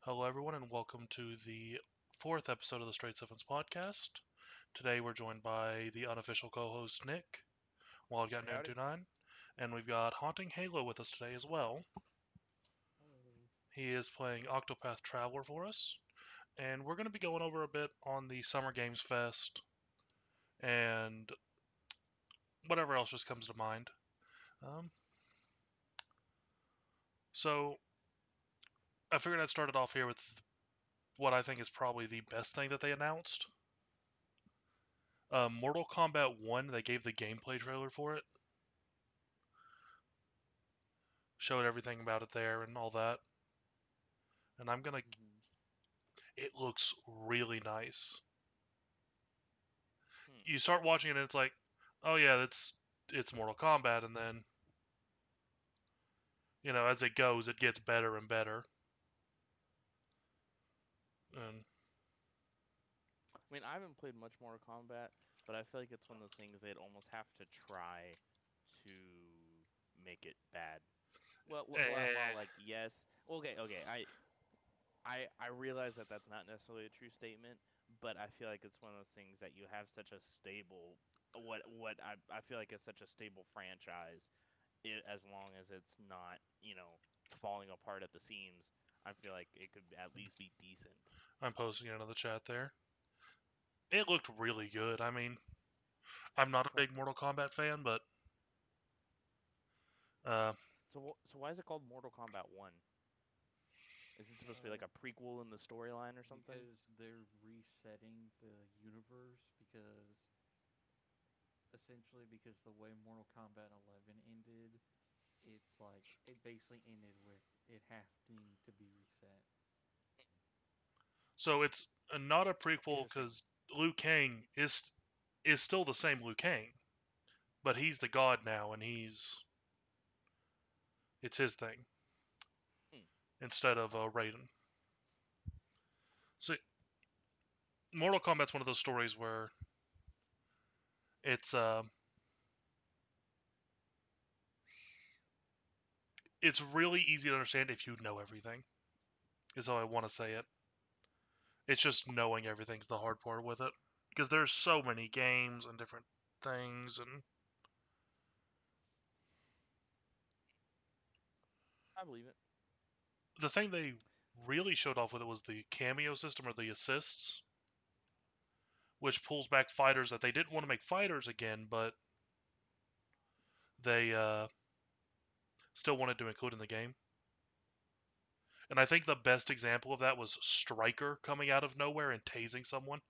Hello, everyone, and welcome to the fourth episode of the Straight Sevens podcast. Today, we're joined by the unofficial co-host Nick, Howdy, howdy. Wildcat929, and we've got Haunting Halo with us today as well. Hello. He is playing Octopath Traveler for us, and we're going to be going over a bit on the Summer Games Fest and whatever else just comes to mind. Um, so, I figured I'd start it off here with what I think is probably the best thing that they announced. Mortal Kombat 1, they gave the gameplay trailer for it. Showed everything about it there and all that. And I'm gonna. hmm It looks really nice. Hmm. You start watching it and it's like, oh yeah, it's Mortal Kombat, and then as it goes, it gets better and better. And I mean, I haven't played much Mortal Kombat, but I feel like it's one of those things they'd almost have to try to make it bad. Well, eh, like yes, okay. I realize that that's not necessarily a true statement, but I feel like it's one of those things that you have such a stable what I feel like it's such a stable franchise. As long as it's not falling apart at the seams, I feel like it could at least be decent. I'm posting it into the chat there. It looked really good. I mean, I'm not a Okay. big Mortal Kombat fan, but uh, So why is it called Mortal Kombat 1? Is it supposed to be like Uh, a prequel in the storyline or something? because they're resetting the universe because the way Mortal Kombat 11 ended, it's like it basically ended with it having to be reset. so it's not a prequel Interesting. because Liu Kang is still the same Liu Kang, but he's the god now, and it's his thing Hmm. instead of Raiden. So Mortal Kombat's one of those stories where it's it's really easy to understand if you know everything. Is how I want to say it. It's just knowing everything's the hard part with it because there's so many games and different things, and I believe it. the thing they really showed off with it was the cameo system or the assists, which pulls back fighters that they didn't want to make fighters again, but they still wanted to include in the game. And I think the best example of that was Striker coming out of nowhere and tasing someone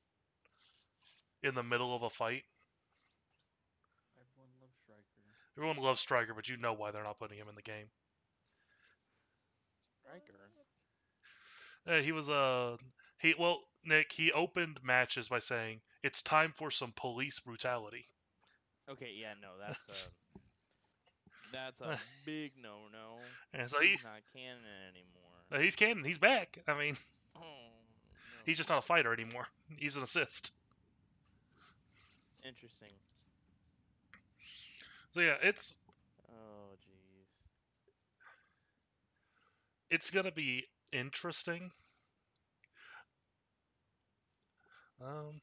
in the middle of a fight. Everyone loves Striker. Everyone loves Striker, but you know why they're not putting him in the game. Striker. What? He was Nick, he opened matches by saying it's time for some police brutality. Okay, yeah, no, that's a big no-no. And so He's not canon anymore. he's canon. He's back. I mean, Oh he's just no. not a fighter anymore. He's an assist. Interesting. So yeah, Oh jeez. it's gonna be interesting. Um,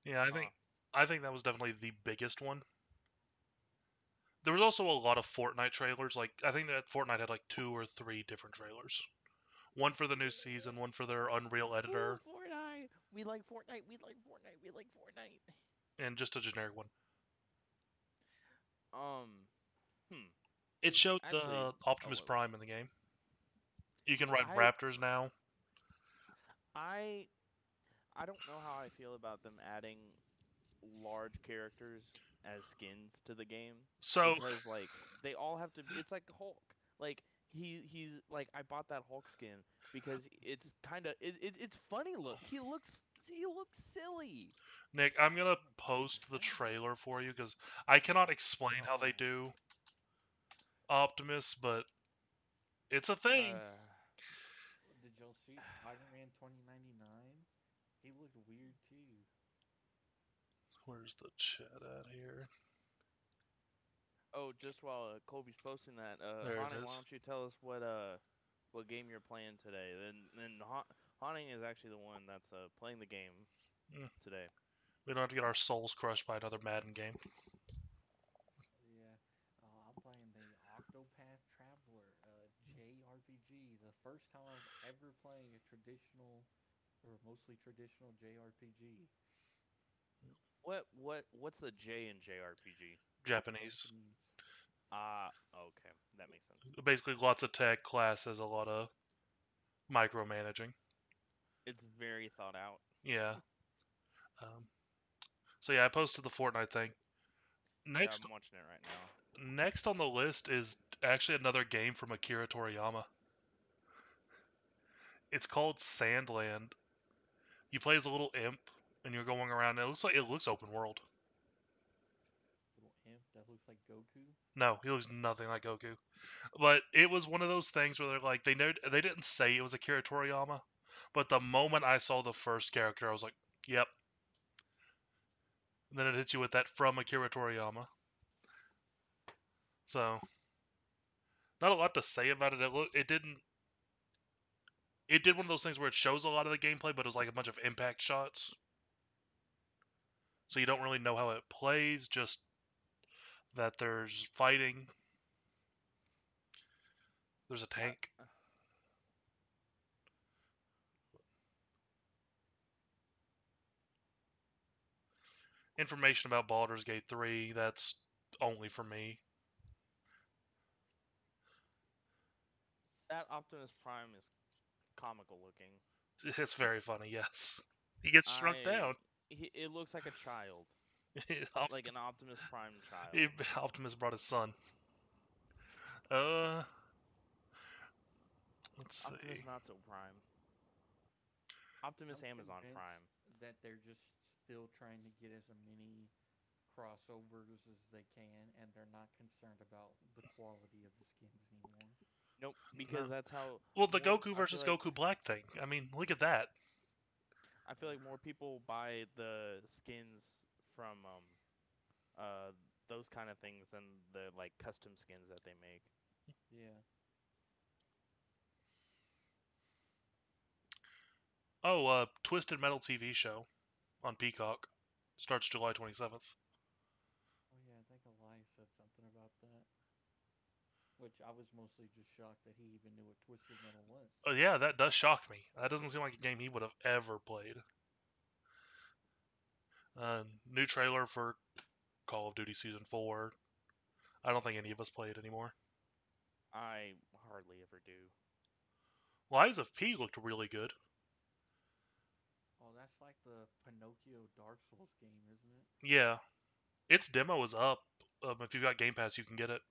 yeah, Huh. I think that was definitely the biggest one. There was also a lot of Fortnite trailers. Like I think that Fortnite had like 2 or 3 different trailers. One for the new season, one for their Unreal Ooh, editor, Fortnite. We like Fortnite. We like Fortnite. We like Fortnite. and just a generic one. Um. Hmm. It showed Actually, the Optimus oh, Prime in the game. You can ride I Raptors now. I I don't know how I feel about them adding large characters as skins to the game So because like they all have to it's like Hulk. Like he's like I bought that Hulk skin because it's kind of it's funny look. He looks silly. Nick, I'm gonna post the trailer for you because I cannot explain how they Oh. do Optimus, but it's a thing. Uh Did y'all see Spider-Man 2099? He looked weird too. Where's the chat at here? oh, just while Colby's posting that, There it Haunting, why is. don't you tell us what game you're playing today. Then Haunting is actually the one that's playing the game Mm. today. We don't have to get our souls crushed by another Madden game. Yeah. I'm playing the Octopath Traveler JRPG. The first time I'm ever playing a traditional or mostly traditional JRPG. What's the J in JRPG? Japanese. Japanese. Okay, that makes sense. Basically, lots of tech. Class has a lot of micromanaging. It's very thought out. Yeah. Um, so yeah, I posted the Fortnite thing. Yeah, Next, I'm watching it right now. next on the list is actually another game from Akira Toriyama. It's called Sandland. You play as a little imp, and you're going around. It looks open world. Little imp that looks like Goku. No, he looks nothing like Goku. But it was one of those things where they're like they didn't say it was Akira Toriyama, but the moment I saw the first character, I was like, "Yep." And then it hits you with that from Akira Toriyama. So not a lot to say about it. It did one of those things where it shows a lot of the gameplay, but it was like a bunch of impact shots. So you don't really know how it plays, just that there's fighting. There's a Uh, tank. uh, Information about Baldur's Gate 3, that's only for me. that Optimus Prime is comical looking. It's very funny, yes. He gets shrunk down. It looks like a child, like an Optimus Prime child. Optimus brought his son. Uh, let's Optimus see. not so Prime. Optimus I'm Amazon convinced Prime. that they're just still trying to get as many crossovers as they can, and they're not concerned about the quality of the skins anymore. Nope, because No. that's how Well, the more. Goku versus Goku Black thing. I mean, look at that. I feel like more people buy the skins from uh those kind of things than the like custom skins that they make. Yeah. Oh, Twisted Metal TV show on Peacock starts July 27th. Oh yeah, I think Elias said something about that. Which I was mostly just shocked that he even knew what Twisted Metal was. Oh yeah, that does shock me. That doesn't seem like a game he would have ever played. New trailer for Call of Duty Season 4. I don't think any of us play it anymore. I hardly ever do. Lies of P looked really good. Oh, that's like the Pinocchio Dark Souls game, isn't it? Yeah, its demo is up. If you've got Game Pass, you can get it.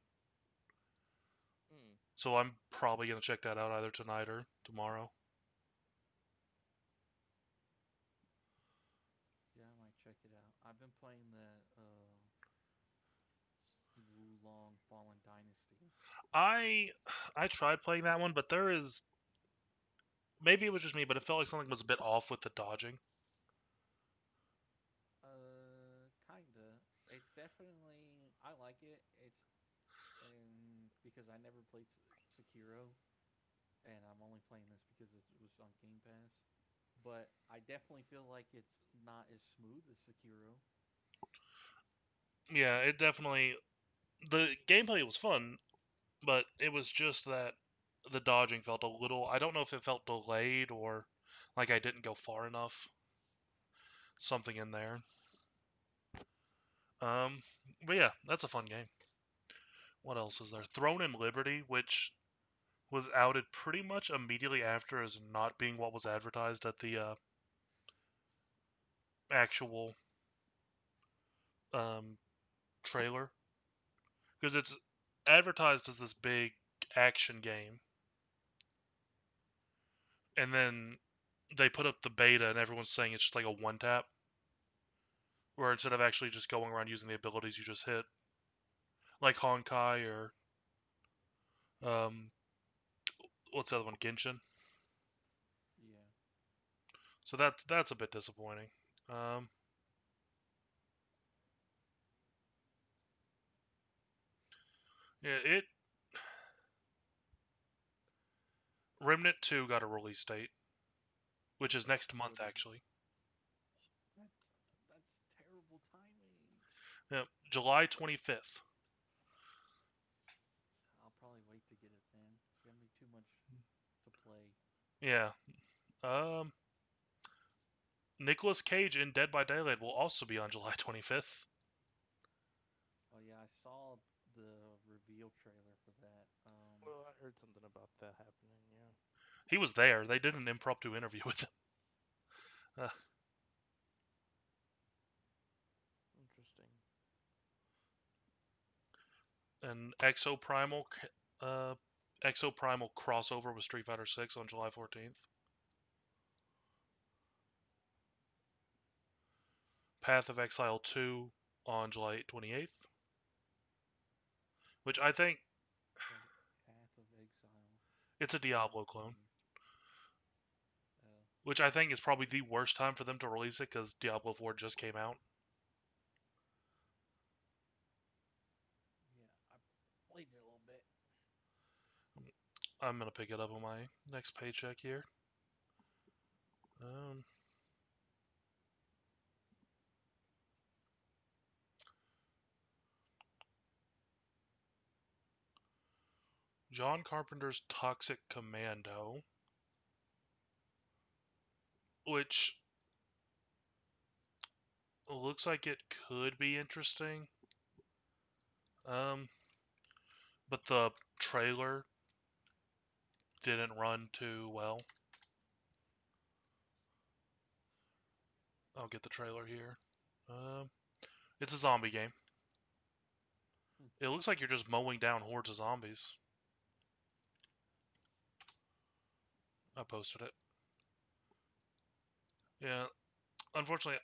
Hmm. So I'm probably gonna check that out either tonight or tomorrow. Yeah, I might check it out. I've been playing the Wulong Fallen Dynasty. I I tried playing that one, but there is maybe it was just me, but it felt like something was a bit off with the dodging. Kinda. It's definitely I like it. It's because I never played Sekiro, and I'm only playing this because it was on Game Pass. But I definitely feel like it's not as smooth as Sekiro. Yeah, it definitely the gameplay was fun, but it was just that the dodging felt a little. I don't know if it felt delayed or like I didn't go far enough. Something in there. Um, but yeah, that's a fun game. What else is there? Throne and Liberty, which was outed pretty much immediately after as not being what was advertised at the actual um, trailer, because it's advertised as this big action game, and then they put up the beta, and everyone's saying it's just like a one tap, where instead of actually just going around using the abilities, you just hit like Honkai or um, what's the other one, Genshin. Yeah. So that's a bit disappointing. Um, yeah, Remnant 2 got a release date, which is next month, Oh, actually. that's terrible timing. Yep, July 25th. I'll probably wait to get it then. It's gonna be too much to play. Yeah. Um, Nicolas Cage in Dead by Daylight will also be on July 25th. Oh yeah, I saw the reveal trailer for that. Well, I heard something about that happening. Yeah. He was there. They did an impromptu interview with him. Interesting. An uh, Exoprimal crossover with Street Fighter 6 on July 14th. Path of Exile 2 on July 28th. Which I think Path of Exile. it's a Diablo clone. Oh Which I think is probably the worst time for them to release it because Diablo 4 just came out. yeah, I played it a little bit. I'm gonna pick it up on my next paycheck here. John Carpenter's Toxic Commando, which looks like it could be interesting. But the trailer didn't run too well. I'll get the trailer here. It's a zombie game. It looks like you're just mowing down hordes of zombies. I posted it. Yeah, unfortunately,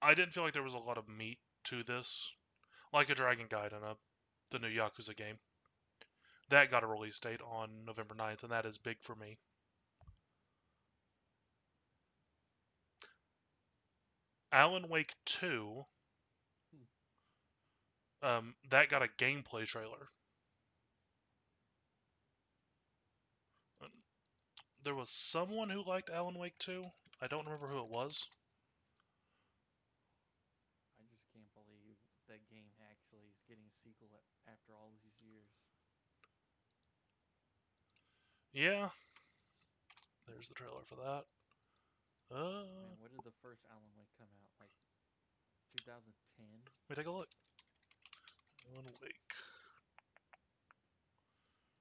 I didn't feel like there was a lot of meat to this. Like a Dragon Gaiden, the new Yakuza game. That got a release date on November 9th, and that is big for me. Alan Wake 2, that got a gameplay trailer. There was someone who liked Alan Wake 2. I don't remember who it was. I just can't believe that game actually is getting a sequel after all these years. Yeah. There's the trailer for that. Man, when did the first Alan Wake come out? Like 2010? Let me take a look. Alan Wake.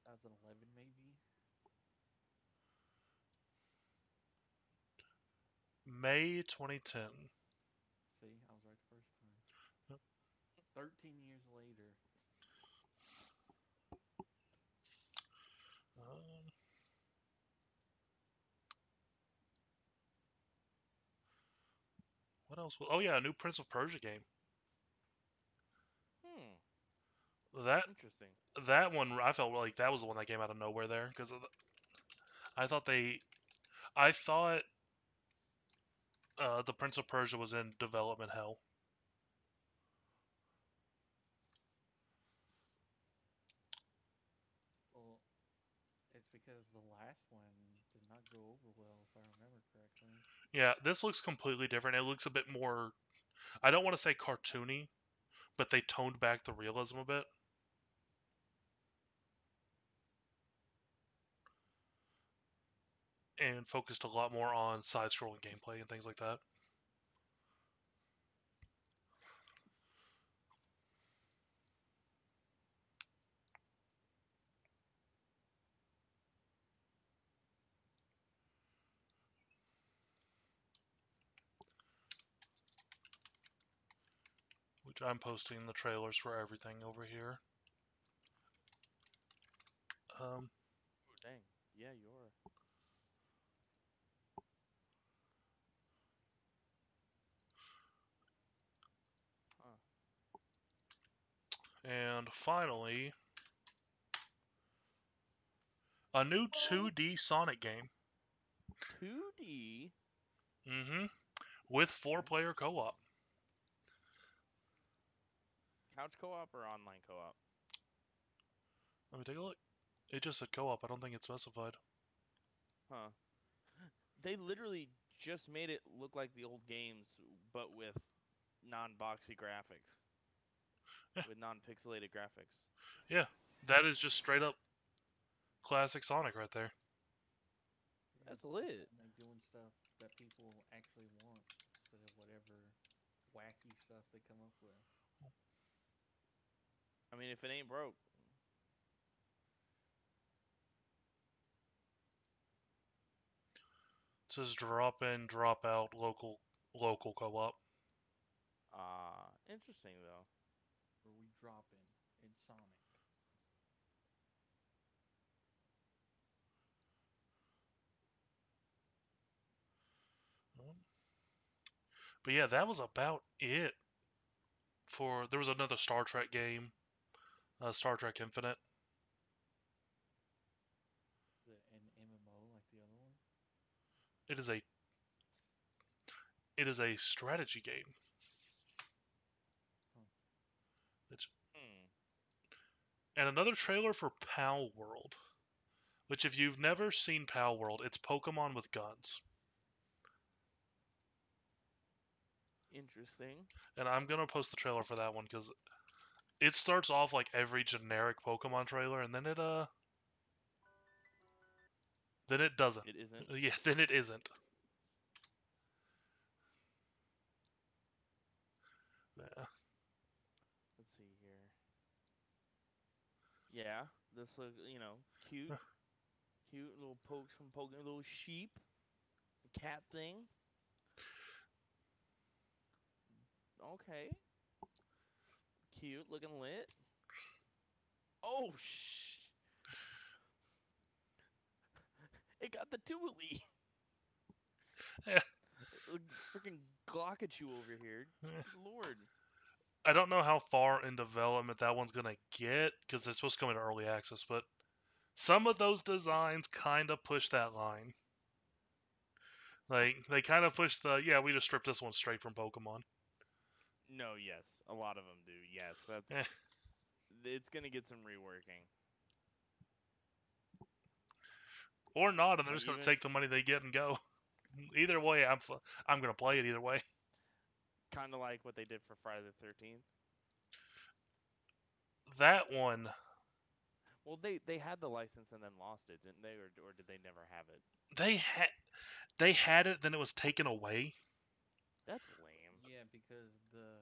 2011 maybe? May 2010. See, I was right the first time. Yep. 13 years later. What else? Oh yeah, a new Prince of Persia game. That Interesting. that one I felt like that was the one that came out of nowhere there because I thought the Prince of Persia was in development hell. Well, it's because the last one did not go over well, if I remember correctly. Yeah, this looks completely different. It looks a bit more, I don't want to say cartoony, but they toned back the realism a bit. And focused a lot more on side-scrolling gameplay and things like that. Which I'm posting the trailers for everything over here. Oh, dang. Yeah, you are. Huh. And finally, a new 2D Sonic game. 2D? Mm-hmm. With 4-player co-op. Couch co-op or online co-op? Let me take a look. It just said co-op. I don't think it's specified. Huh. They literally just made it look like the old games, but with non-boxy graphics, Yeah, with non-pixelated graphics. yeah, that is just straight up classic Sonic right there. Yeah, That's lit. and they doing stuff that people actually want instead of whatever wacky stuff they come up with. I mean, if it ain't broke, It says drop in, drop out, local co-op. interesting though. Where we dropping in Sonic. But yeah, that was about it for. There was another Star Trek game, Star Trek Infinite. An MMO like the other one. It is a it is a strategy game. Huh. It's, Hmm. and another trailer for Pal World, which if you've never seen Pal World, it's Pokemon with guns. Interesting. And I'm gonna post the trailer for that one because it starts off like every generic Pokemon trailer, and then it doesn't. It isn't. Yeah, then it isn't. Yeah. Let's see here. Yeah, this look, cute, cute little pokes from Pokemon, little sheep, a cat thing. Okay, cute, looking lit. Oh it got the Toolie. Yeah. Freaking Glockachu over here. Jeez Lord. I don't know how far in development that one's gonna get because it's supposed to come into early access, but some of those designs kind of push that line. Like they kind of push the yeah, we just stripped this one straight from Pokemon. No, yes, a lot of them do. Yes, that's Eh, it's gonna get some reworking. or not, and they're Like just gonna even take the money they get and go. Either way, I'm gonna play it either way. kind of like what they did for Friday the 13th. That one, Well, they had the license and then lost it, didn't they? Or did they never have it? they had they had it, then it was taken away. That's lame. Yeah, because the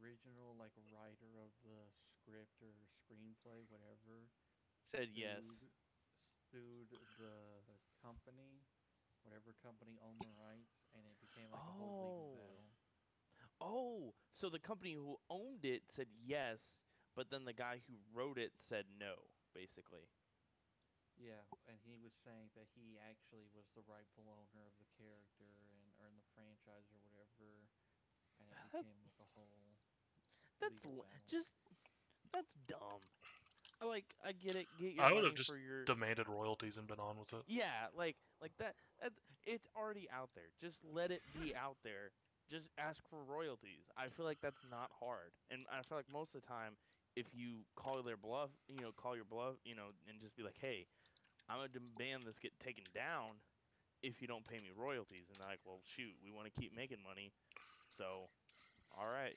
original like writer of the script or screenplay, whatever, Said yes. sued sued the company, whatever company owned the rights, and it became like a whole legal Oh. battle. Oh, so the company who owned it said yes, but then the guy who wrote it said no, basically. Yeah, and he was saying that he actually was the rightful owner of the character and or in the franchise or whatever, and it That, became like a whole that's legal battle. just that's dumb. I get it. Get your I would have money just for your demanded royalties and been on with it. yeah, like that, it's already out there. Just let it be out there. Just ask for royalties. I feel like that's not hard. And I feel like most of the time if you call their bluff, call your bluff, and just be like, "Hey, I'm going to demand this get taken down if you don't pay me royalties." And they're like, "Well, shoot, we want to keep making money." So, all right.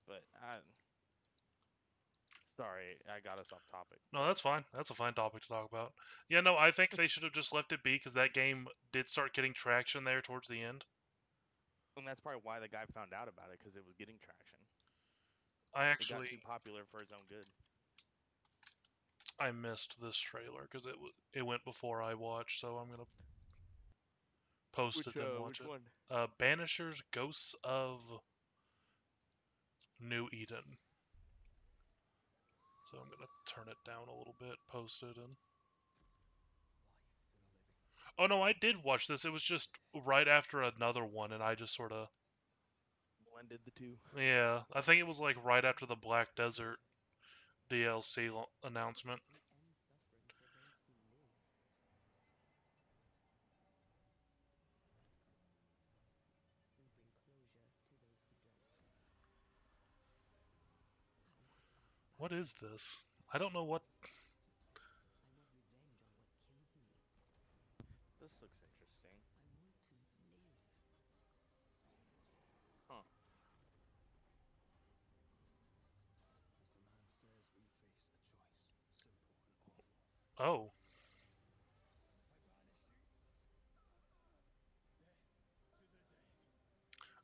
But sorry, I got us off topic. No, But that's fine. That's a fine topic to talk about. Yeah, no, I think they should have just left it be because that game did start getting traction there towards the end. and that's probably why the guy found out about it, because it was getting traction. I It got actually too popular for its own good. I missed this trailer because it went before I watched, so I'm gonna post it then watch Which it. one? Banishers Ghosts of New Eden. So I'm gonna turn it down a little bit, post it, and oh no, I did watch this. It was just right after another one, and I just sort of Blended the two. yeah. I think it was like right after the Black Desert DLC announcement. We end suffering for those who live. We bring closure to those who don't. I want us What back. is this? I don't know what. I want revenge on what killed me. this looks interesting. I want to live. Huh. As the man says, we face a choice, simple and awful. Oh, I banish you. Death to the dead.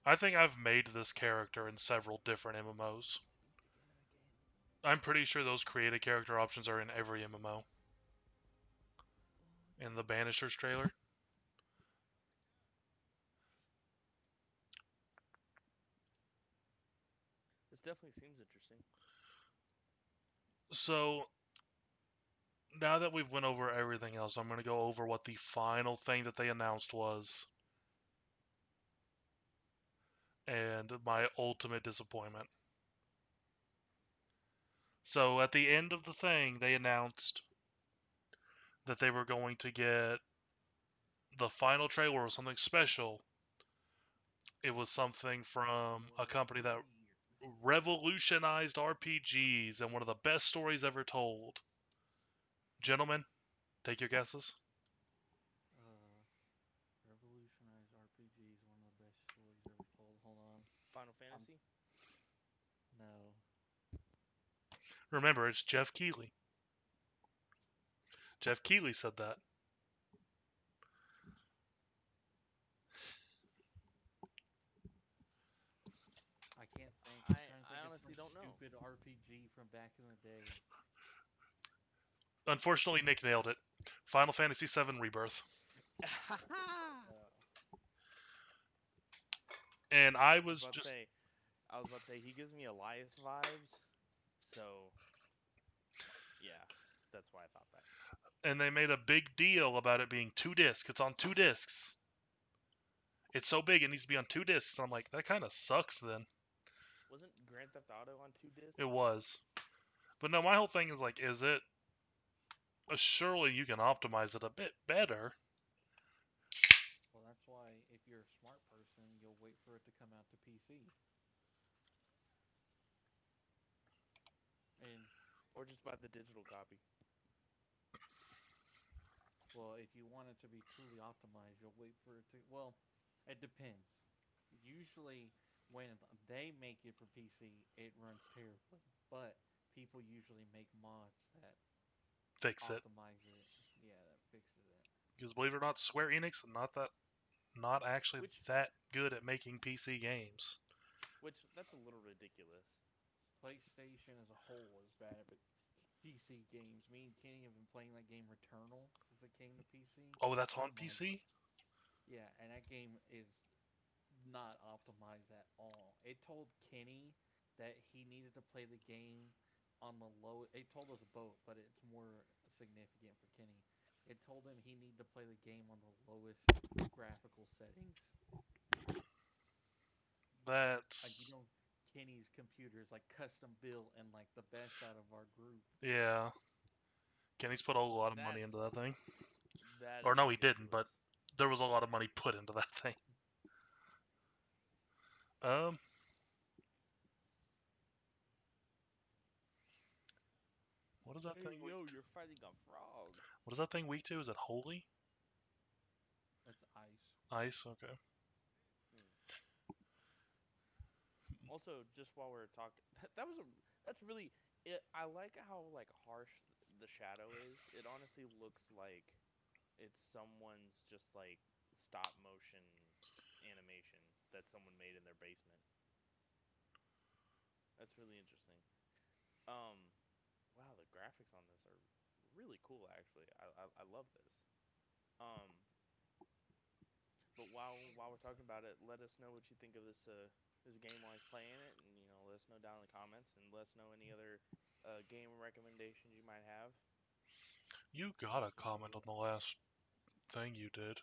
I think I've made this character in several different MMOs. To be together again. I'm pretty sure those created character options are in every MMO. In the Banishers trailer. This definitely seems interesting. So now that we've went over everything else, I'm going to go over what the final thing that they announced was. And my ultimate disappointment. So at the end of the thing, they announced that they were going to get the final trailer was something special. It was something from a company that revolutionized RPGs and one of the best stories ever told. Gentlemen, take your guesses. Revolutionized RPGs, one of the best stories ever told. Hold on. Final Fantasy? No. Remember, it's Jeff Keighley. Jeff Keighley said that. I can't think. I'm trying to I think of honestly some don't know. stupid RPG from back in the day. Unfortunately, Nick nailed it. Final Fantasy VII Rebirth. And I was just... I was about to say, he gives me Elias vibes. So, yeah, that's why I thought that. And they made a big deal about it being 2 discs. It's on 2 discs. It's so big, it needs to be on 2 discs. I'm like, that kind of sucks then. Wasn't Grand Theft Auto on 2 discs? It was. But no, my whole thing is like, is it... surely you can optimize it a bit better. Well, that's why if you're a smart person, you'll wait for it to come out to PC. And Or just buy the digital copy. well, if you want it to be truly optimized, you'll wait for it to. Well, it depends. Usually, when they make it for PC, it runs terribly. But people usually make mods that Fix it. optimize it. Yeah, that fixes it. Because believe it or not, Square Enix is not actually that good at making PC games. Which, that's a little ridiculous. PlayStation as a whole is bad at PC games. Me and Kenny have been playing that game Returnal since it came to PC. Oh, that's on My PC? Yeah, and that game is not optimized at all. It told Kenny that he needed to play the game on the low. It told us both, but it's more significant for Kenny. It told him he needed to play the game on the lowest graphical settings. Like, That's... Kenny's computer is like custom built and like the best out of our group. Yeah. Kenny's put a lot of money into that thing. That Or is no, he didn't, but ridiculous. there was a lot of money put into that thing. What is that thing? Yo, you're fighting a frog. What is that thing weak to? Is it holy? That's ice. Ice? Okay. Also, just while we're talking, that's really I like how like harsh the shadow is. It honestly looks like it's someone's just like stop motion animation that someone made in their basement. That's really interesting. Um, wow, the graphics on this are really cool. Actually, I love this. Um, but while we're talking about it, let us know what you think of this game while he's playing it, and let us know down in the comments, and let us know any other game recommendations you might have. You gotta comment on the last thing you did.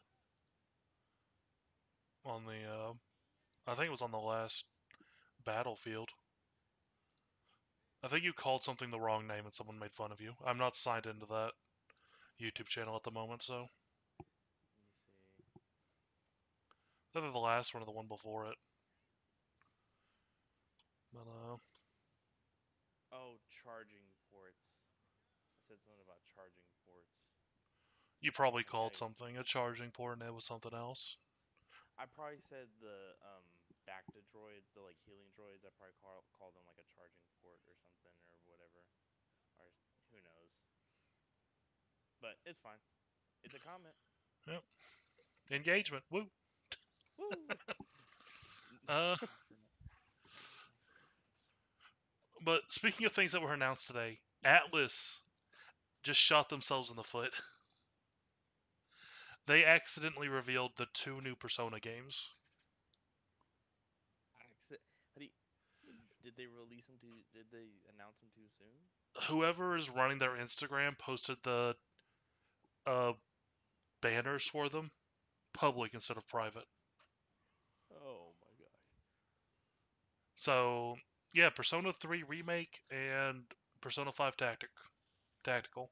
On the, I think it was on the last Battlefield. I think you called something the wrong name and someone made fun of you. I'm not signed into that YouTube channel at the moment, so... Let me see. Either the last one or the one before it. But, Oh, charging ports. I said something about charging ports. You probably called Okay. something a charging port, and it was something else. I probably said the Bacta droids, the like healing droids. I probably called them like a charging port or something or whatever, or who knows. But it's fine. It's a comment. Yep. Engagement. Woo. Woo! Uh, Alternate. but speaking of things that were announced today, Atlas just shot themselves in the foot. They accidentally revealed the 2 new Persona games. How do you, did they release them too? Did they announce them too soon? Whoever is running their Instagram posted the uh, banners for them public instead of private. Oh my gosh. So yeah, Persona 3 remake and Persona 5 tactical,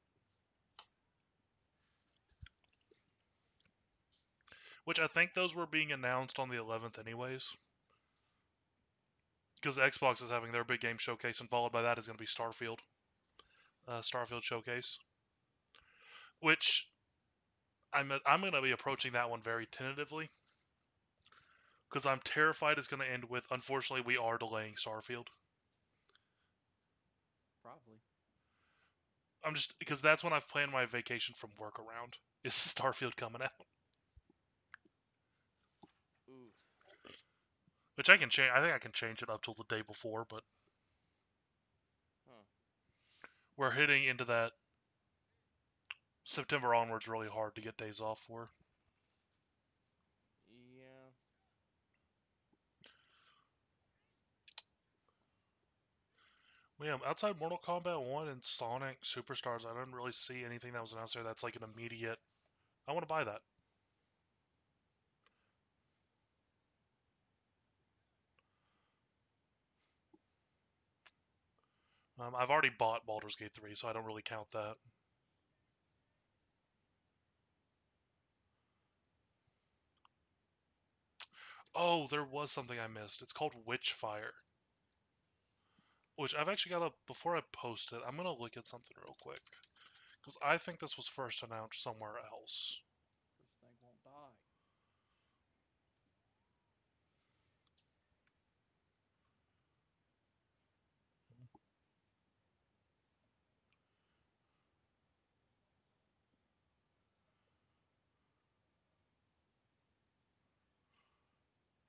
which I think those were being announced on the 11th anyways, because Xbox is having their big game showcase, and followed by that is going to be Starfield showcase, which I'm going to be approaching that one very tentatively because I'm terrified it's going to end with, unfortunately, we are delaying Starfield. Probably. I'm just because that's when I've planned my vacation from work around is Starfield coming out, Oof. which I can change. I think I can change it up till the day before, but Huh. we're hitting into that September onwards really hard to get days off for. Yeah. Yeah, outside Mortal Kombat 1 and Sonic Superstars, I didn't really see anything that was announced there that's like an immediate. I want to buy that. I've already bought Baldur's Gate 3, so I don't really count that. Oh, there was something I missed. It's called Witchfire, which I've actually got to. Before I post it, I'm gonna look at something real quick because I think this was first announced somewhere else. This thing won't die.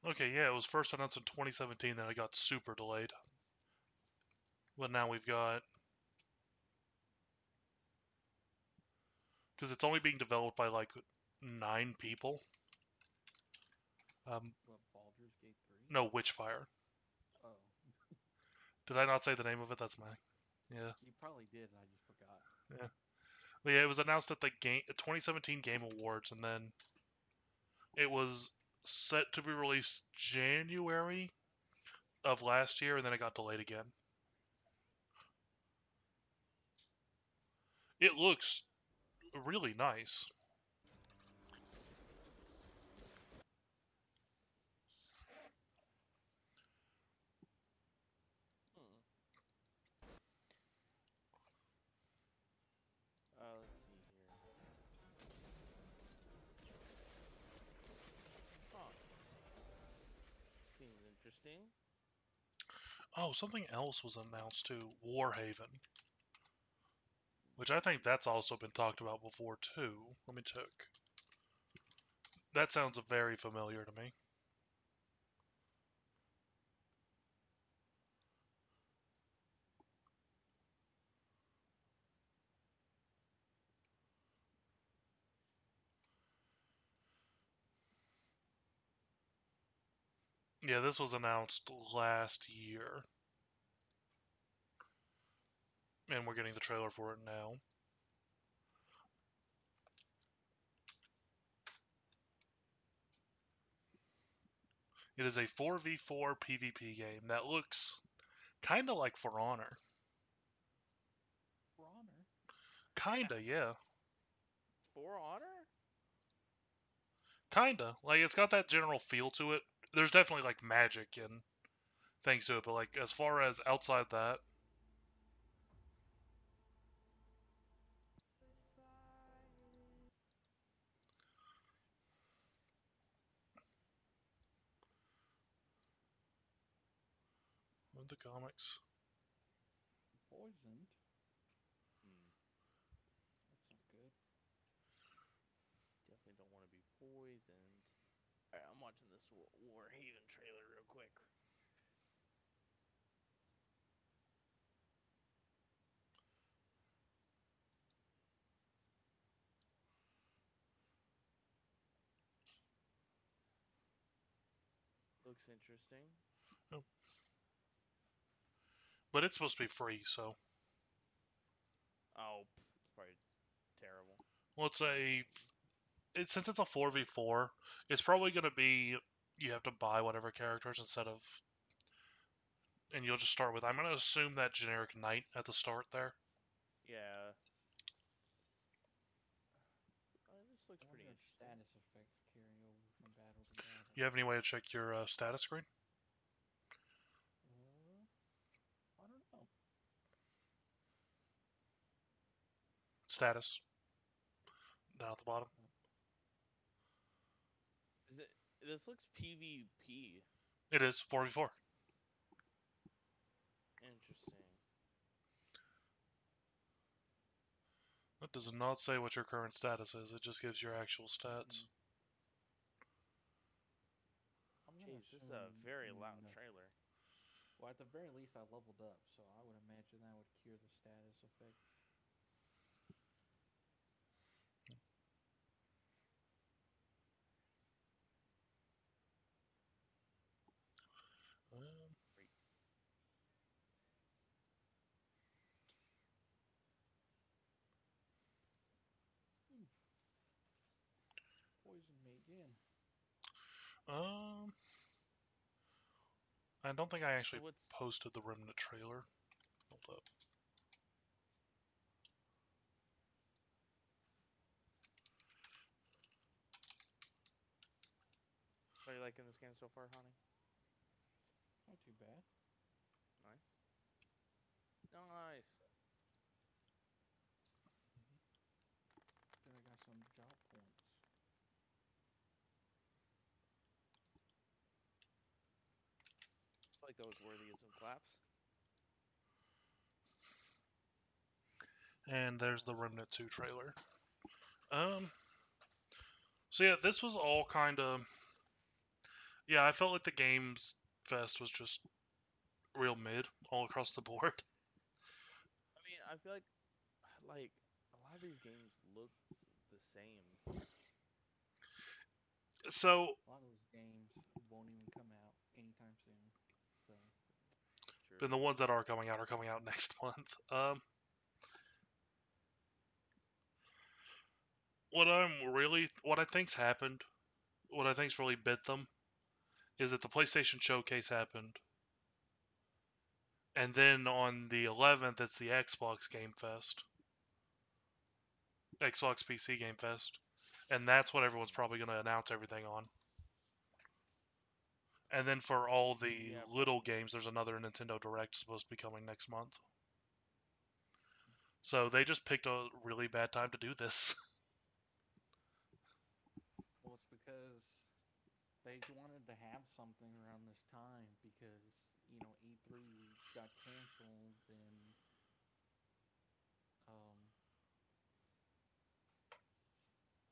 Okay, yeah, it was first announced in 2017, then it got super delayed. But now we've got because it's only being developed by like 9 people. What, Baldur's Gate 3? No, Witchfire. Oh. Did I not say the name of it? That's my. Yeah. You probably did, and I just forgot. Yeah. But yeah, it was announced at the 2017 Game Awards, and then it was set to be released January of last year, and then it got delayed again. It looks really nice. Hmm. Let's see here. Huh. Seems interesting. Oh, something else was announced too. Warhaven, which I think that's also been talked about before too. Let me check. That sounds very familiar to me. Yeah, this was announced last year, and we're getting the trailer for it now. It is a 4v4 PvP game that looks kind of like For Honor. For Honor? Kinda, yeah. For Honor? Kinda. Like, it's got that general feel to it. There's definitely, like, magic and things to it, but, like, as far as outside that, the comics. Poisoned. Hmm. That's not good. Definitely don't want to be poisoned. Alright, I'm watching this Warhaven trailer real quick. Looks interesting. Oh. But it's supposed to be free, so. Oh, it's probably terrible. Well, since it's a 4v4, it's probably going to be you have to buy whatever characters instead of. And you'll just start with. I'm going to assume that generic knight at the start there. Yeah. This looks I pretty wonder if interesting. status effects carry over from battle to battle. You have any way to check your status screen? I don't know. Status. Down at the bottom. Is it? This looks PvP. It is 4v4. Interesting. It does not say what your current status is. It just gives your actual stats. I'm gonna Jeez, this is a assume very loud no. trailer. Well, at the very least, I leveled up, so I would imagine that would cure the status effect. Great. Poison me again. I don't think I actually So what's posted the Remnant trailer. Hold up. are you liking this game so far, Honey? Not too bad. Nice. Nice. Then I got some job points. I like that was worthy of some claps. And there's the Awesome. Remnant 2 trailer. So yeah, this was all kind of. Yeah, I felt like the Games Fest was just real mid all across the board. I mean, I feel like a lot of these games look the same. So, A lot of those games won't even come out anytime soon. So then True. the ones that are coming out next month. What I think's happened, what I think's really bit them, is that the PlayStation Showcase happened, and then on the 11th, it's the Xbox Game Fest, Xbox PC Game Fest, and that's what everyone's probably going to announce everything on. And then for all the Yeah, little probably. games, there's another Nintendo Direct supposed to be coming next month. So they just picked a really bad time to do this. well, it's because they wanted to have something around this time because E3 got canceled and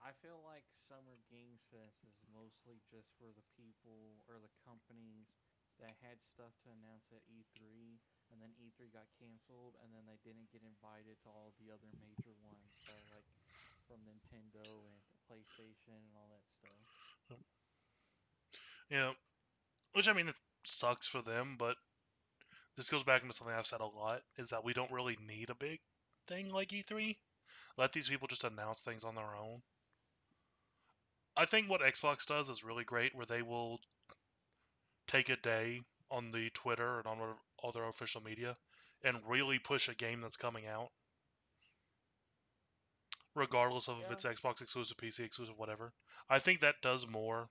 I feel like Summer Games Fest is mostly just for the people or the companies that had stuff to announce at E3, and then E3 got canceled, and then they didn't get invited to all the other major ones by like from Nintendo and PlayStation and all that stuff. Yeah, which I mean, it sucks for them, but this goes back into something I've said a lot: is that we don't really need a big thing like E3. Let these people just announce things on their own. I think what Xbox does is really great, where they will take a day on the Twitter and on all their official media and really push a game that's coming out, regardless of if Yeah. it's Xbox exclusive, PC exclusive, whatever. I think that does more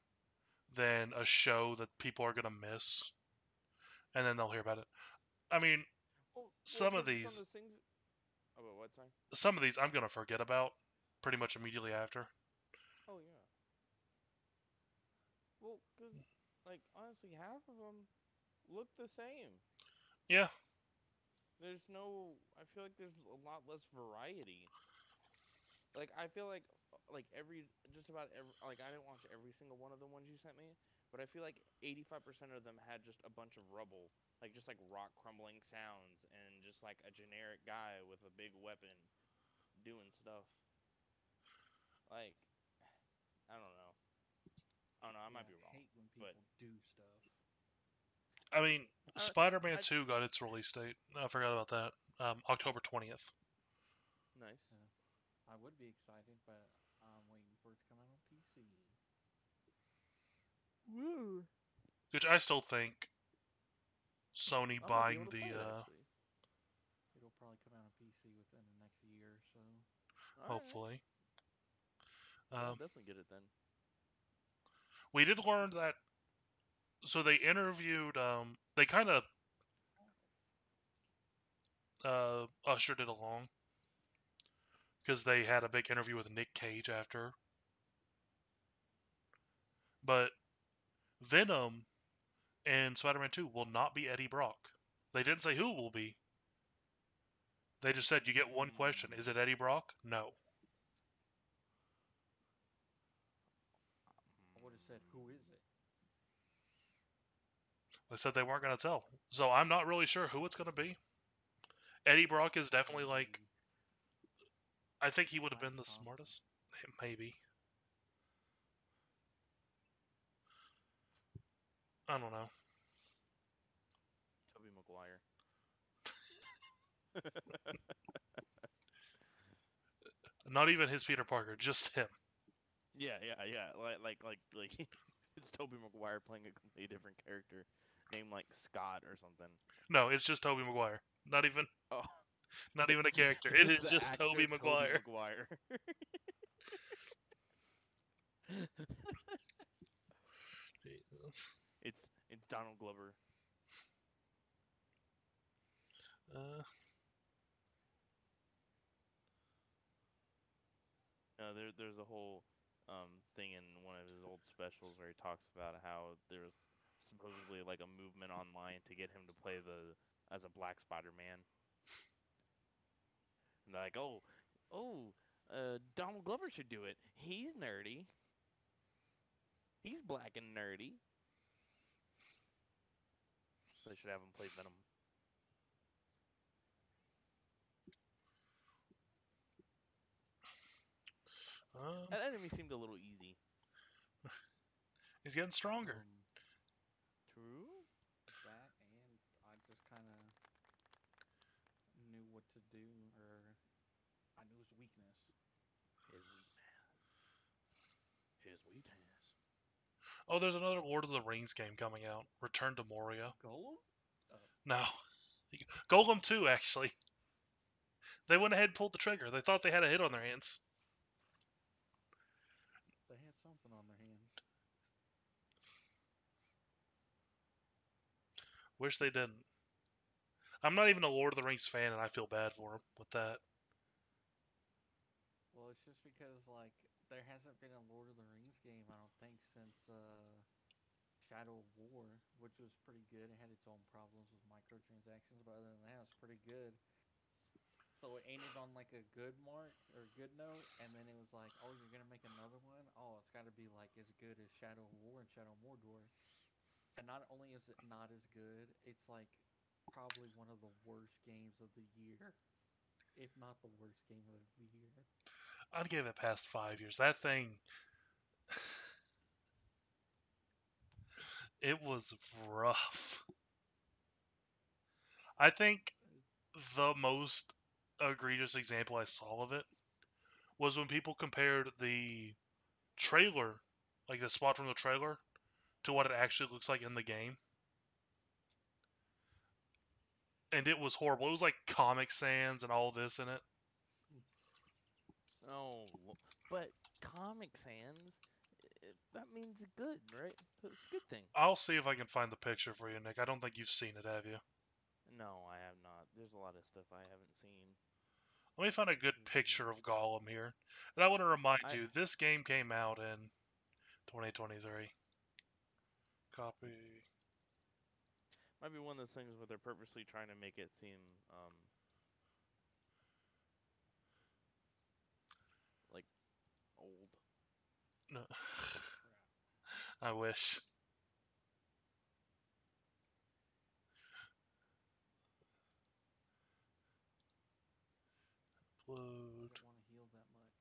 than a show that people are gonna miss, and then they'll hear about it. I mean, Well, some of because it's one of these, those things. Oh, but what? Sorry. some of these, I'm gonna forget about pretty much immediately after. Oh yeah. Well, because like honestly, half of them look the same. Yeah. There's no. I feel like there's a lot less variety. Like I feel like every just about every like I didn't watch every single one of the ones you sent me, but I feel like 85% of them had just a bunch of rubble, like just like rock crumbling sounds and just like a generic guy with a big weapon doing stuff. Like I don't know. I don't know. I Yeah, might be I wrong, hate when but people do stuff. I mean, I Spider-Man I 2 got its release date. I forgot about that. October 20th. nice. I would be excited, but I'm waiting for it to come out on PC. Woo. Which I still think Sony I might be buying able to play the it actually. It'll probably come out on PC within the next year or so. All right. hopefully. I'll Um, definitely get it then. we did learn that. So they interviewed. They kind of ushered it along because they had a big interview with Nick Cage after. But Venom and Spider-Man 2 will not be Eddie Brock. They didn't say who it will be. They just said you get one question. Is it Eddie Brock? No. I would have said, "Who is it?" They said they weren't going to tell. So I'm not really sure who it's going to be. Eddie Brock is definitely like. Maybe I think he would have Mike been the Thompson. smartest. Maybe. I don't know. Tobey Maguire. Not even his Peter Parker, just him. Yeah. Like it's Tobey Maguire playing a completely different character, named like Scott or something. No, it's just Tobey Maguire. Not even Oh, not even a character. It is the just Tobey actor Tobey Maguire. Maguire. It's Donald Glover. Uh, No, there's a whole thing in one of his old specials where he talks about how there's supposedly like a movement online to get him to play the as a Black Spider-Man. And they're like, Donald Glover should do it. He's nerdy. He's black and nerdy. So they should have him play Venom. That enemy seemed a little easy. he's getting stronger. True. That, and I just kind of knew what to do, or I knew his weakness. His weakness. His weakness. Oh, there's another Lord of the Rings game coming out. Return to Moria. Golem? No. Golem 2, actually. They went ahead and pulled the trigger. They thought they had a hit on their hands. They had something on their hands. Wish they didn't. I'm not even a Lord of the Rings fan, and I feel bad for him with that. Well, it's just because, like, there hasn't been a Lord of the Rings game, I don't think, since Shadow of War, which was pretty good. It had its own problems with microtransactions, but other than that, it was pretty good. So it ended on like a good mark or good note, and then it was like, oh, you're gonna make another one? Oh, it's got to be like as good as Shadow of War and Shadow of Mordor. And not only is it not as good, it's like probably one of the worst games of the year, if not the worst game of the year. I'd give it past 5 years. That thing, it was rough. I think the most egregious example I saw of it was when people compared the trailer, like the spot from the trailer, to what it actually looks like in the game. And it was horrible. It was like Comic Sans and all this in it. Oh, but Comic Sans, that means good, right? It's a good thing. I'll see if I can find the picture for you, Nick. I don't think you've seen it, have you? No, I have not. There's a lot of stuff I haven't seen. Let me find a good picture of Gollum here. And I want to remind I you, this game came out in 2023. Copy. Might be one of those things where they're purposely trying to make it seem like old. No. Crap. I wish. I Upload. don't want to heal that much.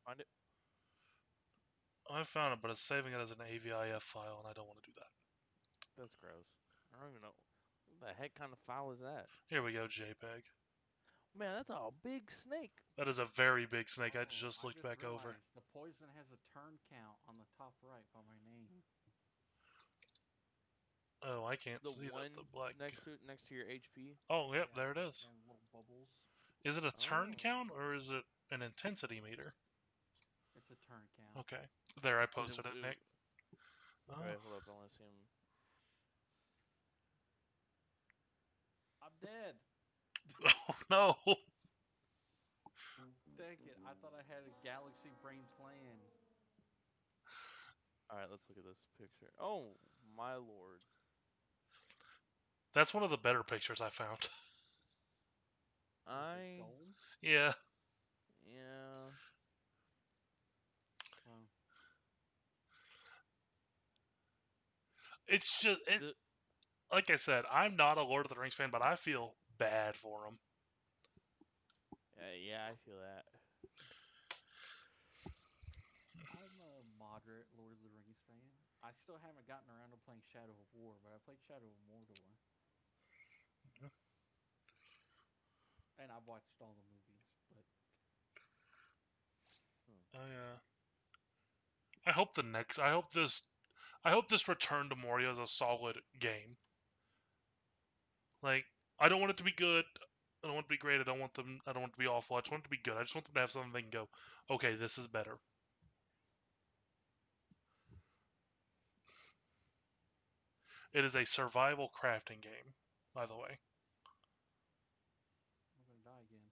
Find it. I found it, but it's saving it as an AVIF file, and I don't want to do that. That's gross. I don't even know what the heck kind of file is that. Here we go, JPEG. Man, that's a big snake. That is a very big snake. I Oh, just I looked back over. realized the poison has a turn count on the top right by my name. Oh, I can't The see that. one The black. next to your HP. Oh, yep, Yeah, there it's it like is. in little bubbles. Is it a turn Oh. count or is it an intensity meter? It's a turn count. Okay. There, I 'Cause posted it, Nick. Oh, Wait, hold up. I want to see him. I'm dead. oh no. Dang it! I thought I had a galaxy brain plan. All right, let's look at this picture. Oh my lord. That's one of the better pictures I found. Is it gold? Yeah. Yeah. Well, It's just, The like I said, I'm not a Lord of the Rings fan, but I feel bad for him. yeah, I feel that. I'm a moderate Lord of the Rings fan. I still haven't gotten around to playing Shadow of War, but I played Shadow of Mordor. And I've watched all the movies, but I hope the next. I hope this Return to Moria is a solid game. Like, I don't want it to be good. I don't want it to be great. I don't want them. I don't want it to be awful. I just want it to be good. I just want them to have something they can go, okay, this is better. It is a survival crafting game, by the way. I'm gonna die again.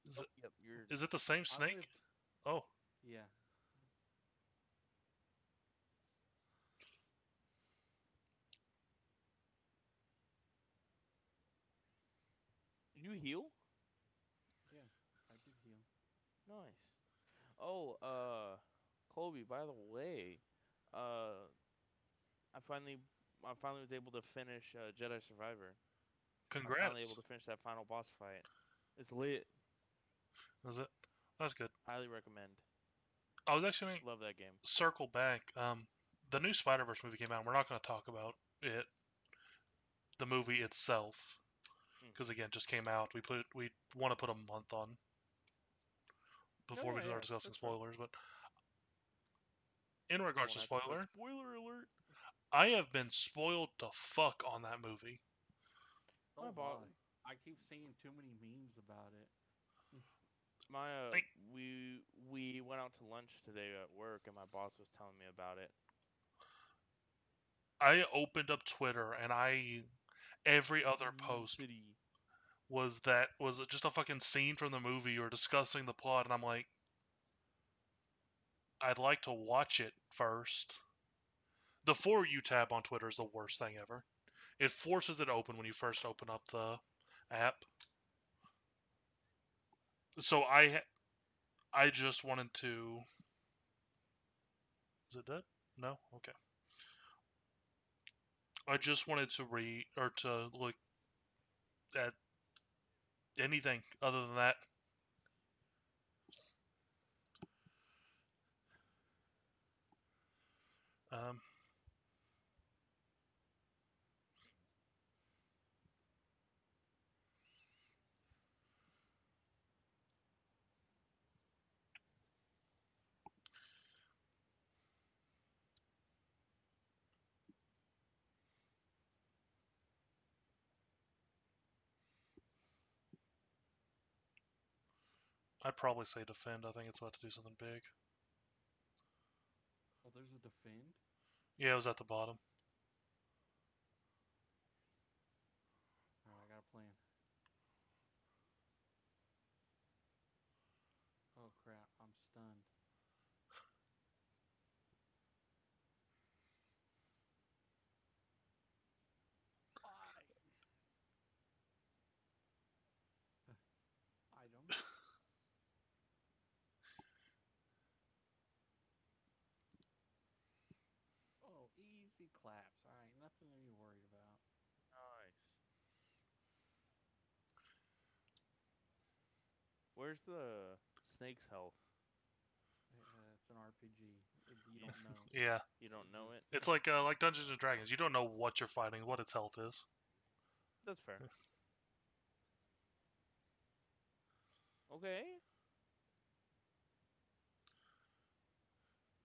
Is it, Yep, you're. is it the same I snake? lived. Oh, Yeah. You heal? Yeah. I did heal. Nice. Oh, Colby. By the way, uh, I finally, I finally was able to finish Jedi Survivor. I was finally able congrats. to finish that final boss fight. It's lit. Is it? That's good. Highly recommend. I was actually going Love that game. to circle back. The new Spider-Verse movie came out. We're not going to talk about it, the movie itself, because again, just came out. We want to put a month on No, before we yeah, start yeah, discussing that's fine. spoilers. But in I regards won't to have to put spoiler, spoiler alert. I have been spoiled to fuck on that movie. My So have boss, I. I keep seeing too many memes about it. my Like, we went out to lunch today at work, and my boss was telling me about it. I opened up Twitter and every other Meme post City. was just a fucking scene from the movie or discussing the plot, and I'm like, I'd like to watch it first. The For You tab on Twitter is the worst thing ever. It forces it open when you first open up the app. So I just wanted to. Is it dead? No. Okay. I just wanted to read or to look at anything other than that. Um, I'd probably say defend. I think it's about to do something big. there's a defend. Yeah, it was at the bottom. All right, I got a plan. Oh crap! I'm stunned. Bye. Item. Oh, easy claps. All right, nothing to be worried about. Nice. Where's the snake's health? It's an RPG. You don't know. Yeah, You don't know it? it's like Dungeons and Dragons. You don't know what you're fighting, what its health is. That's fair. Okay.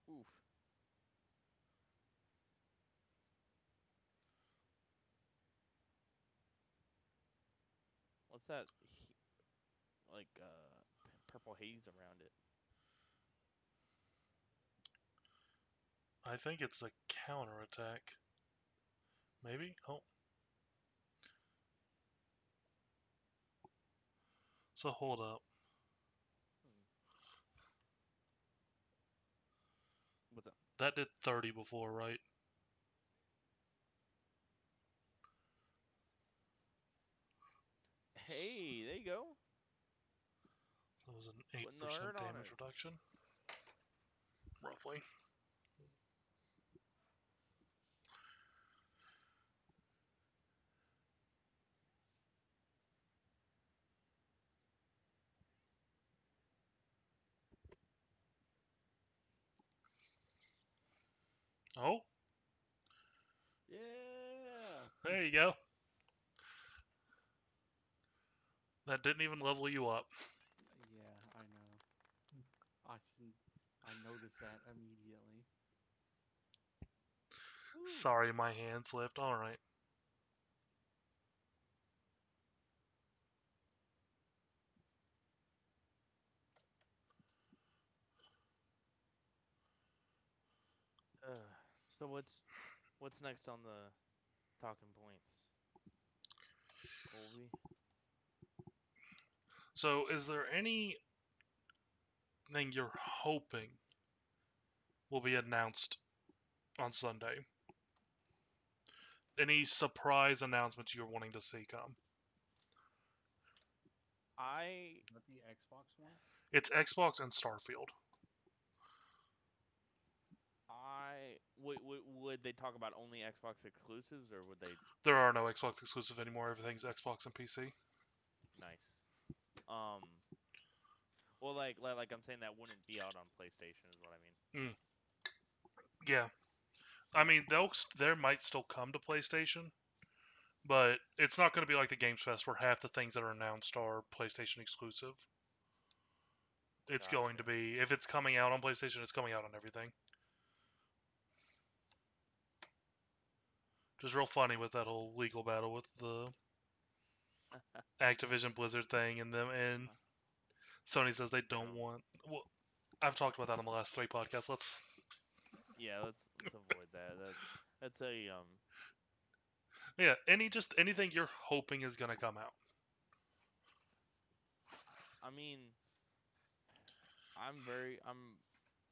Oof. What's that? Like purple haze around it. I think it's a counterattack. Maybe? Oh. So hold up. Hmm. What's up? That did 30 before, right? Hey, there you go. That was an Putting the 8% hurt on damage it. reduction. Roughly. Oh, Yeah. there you go. That didn't even level you up. Yeah, I know. I noticed that immediately. Ooh. Sorry, my hand slipped. Alright. So what's next on the talking points, Colby? So, is there anything you're hoping will be announced on Sunday? Any surprise announcements you're wanting to see come? I Is that the Xbox one? It's Xbox and Starfield. would they talk about only Xbox exclusives or would they There are no Xbox exclusive anymore. Everything's Xbox and PC. nice? Um well like I'm saying that wouldn't be out on PlayStation is what I mean. Mm, yeah. I mean, there might still come to PlayStation, but it's not going to be like the Games Fest where half the things that are announced are PlayStation exclusive. It's going to Gotcha. be, if it's coming out on PlayStation, it's coming out on everything. Which is real funny with that whole legal battle with the Activision Blizzard thing, and Sony says they don't No. want. Well, I've talked about that on the last 3 podcasts. Yeah, let's avoid that. That's a Yeah, anything you're hoping is gonna come out. I mean I'm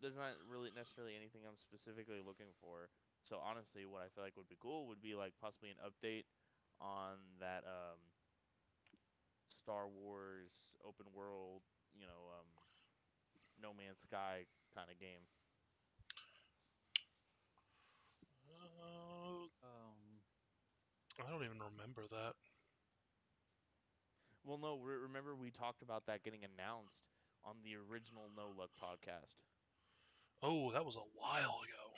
there's not really necessarily anything I'm specifically looking for. So honestly, what I feel like would be cool would be like possibly an update on that Star Wars open world, No Man's Sky kind of game. Uh, Um, I don't even remember that. Well, no, remember we talked about that getting announced on the original No Luck podcast. Oh, that was a while ago.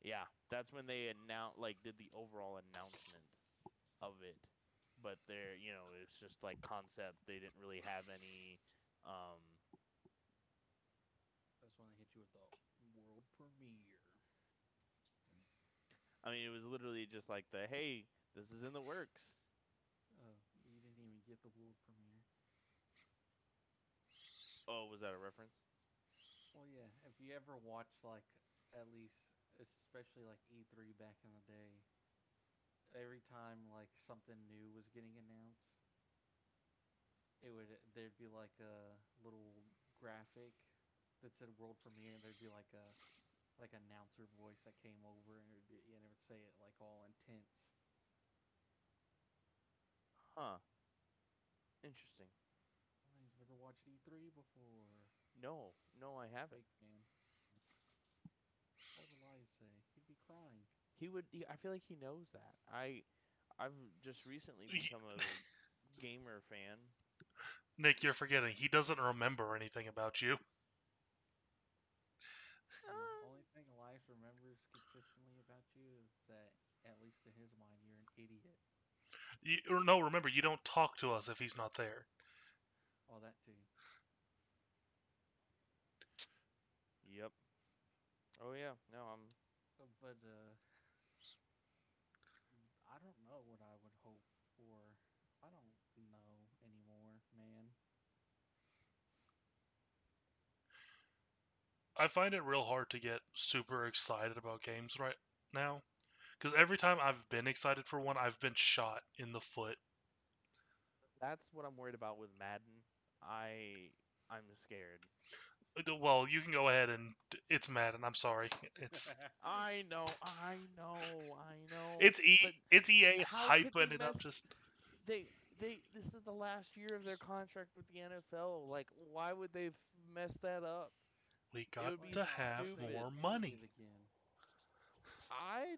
Yeah, that's when they announced like did the overall announcement of it. But it's just like concept. They didn't really have any um that's when they hit you with the world premiere. I mean, it was literally just like the hey, this is in the works. Oh, you didn't even get the world premiere. Oh, was that a reference? Well, yeah. If you ever watch like at least, especially like E3 back in the day, every time like something new was getting announced, there'd be like a little graphic that said world premiere, and there'd be like announcer voice that came over, and it would say it like all intense. Huh. Interesting. Oh, he's never watched E3 before. No, no, I haven't. Fake fan. What would Elias say? He'd be crying. I feel like he knows that. I've just recently become a gamer fan. Nick, you're forgetting. He doesn't remember anything about you. The Uh, only thing Elias remembers consistently about you is that, at least in his mind, you're an idiot. Or no, remember, you don't talk to us if he's not there. Oh, that too. yep. Oh yeah. No, I'm. But I don't know what I would hope for. I don't know anymore, man. I find it real hard to get super excited about games right now. Because every time I've been excited for one, I've been shot in the foot. That's what I'm worried about with Madden. I'm scared. Well, you can go ahead and it's Madden. I'm sorry. It's I know, I know, I know. it's But it's EA how could they hyping it up. mess? Just They this is the last year of their contract with the NFL. Like, why would they mess that up? we It got would be to Well, I have hope they stupid. more expand it money. again. I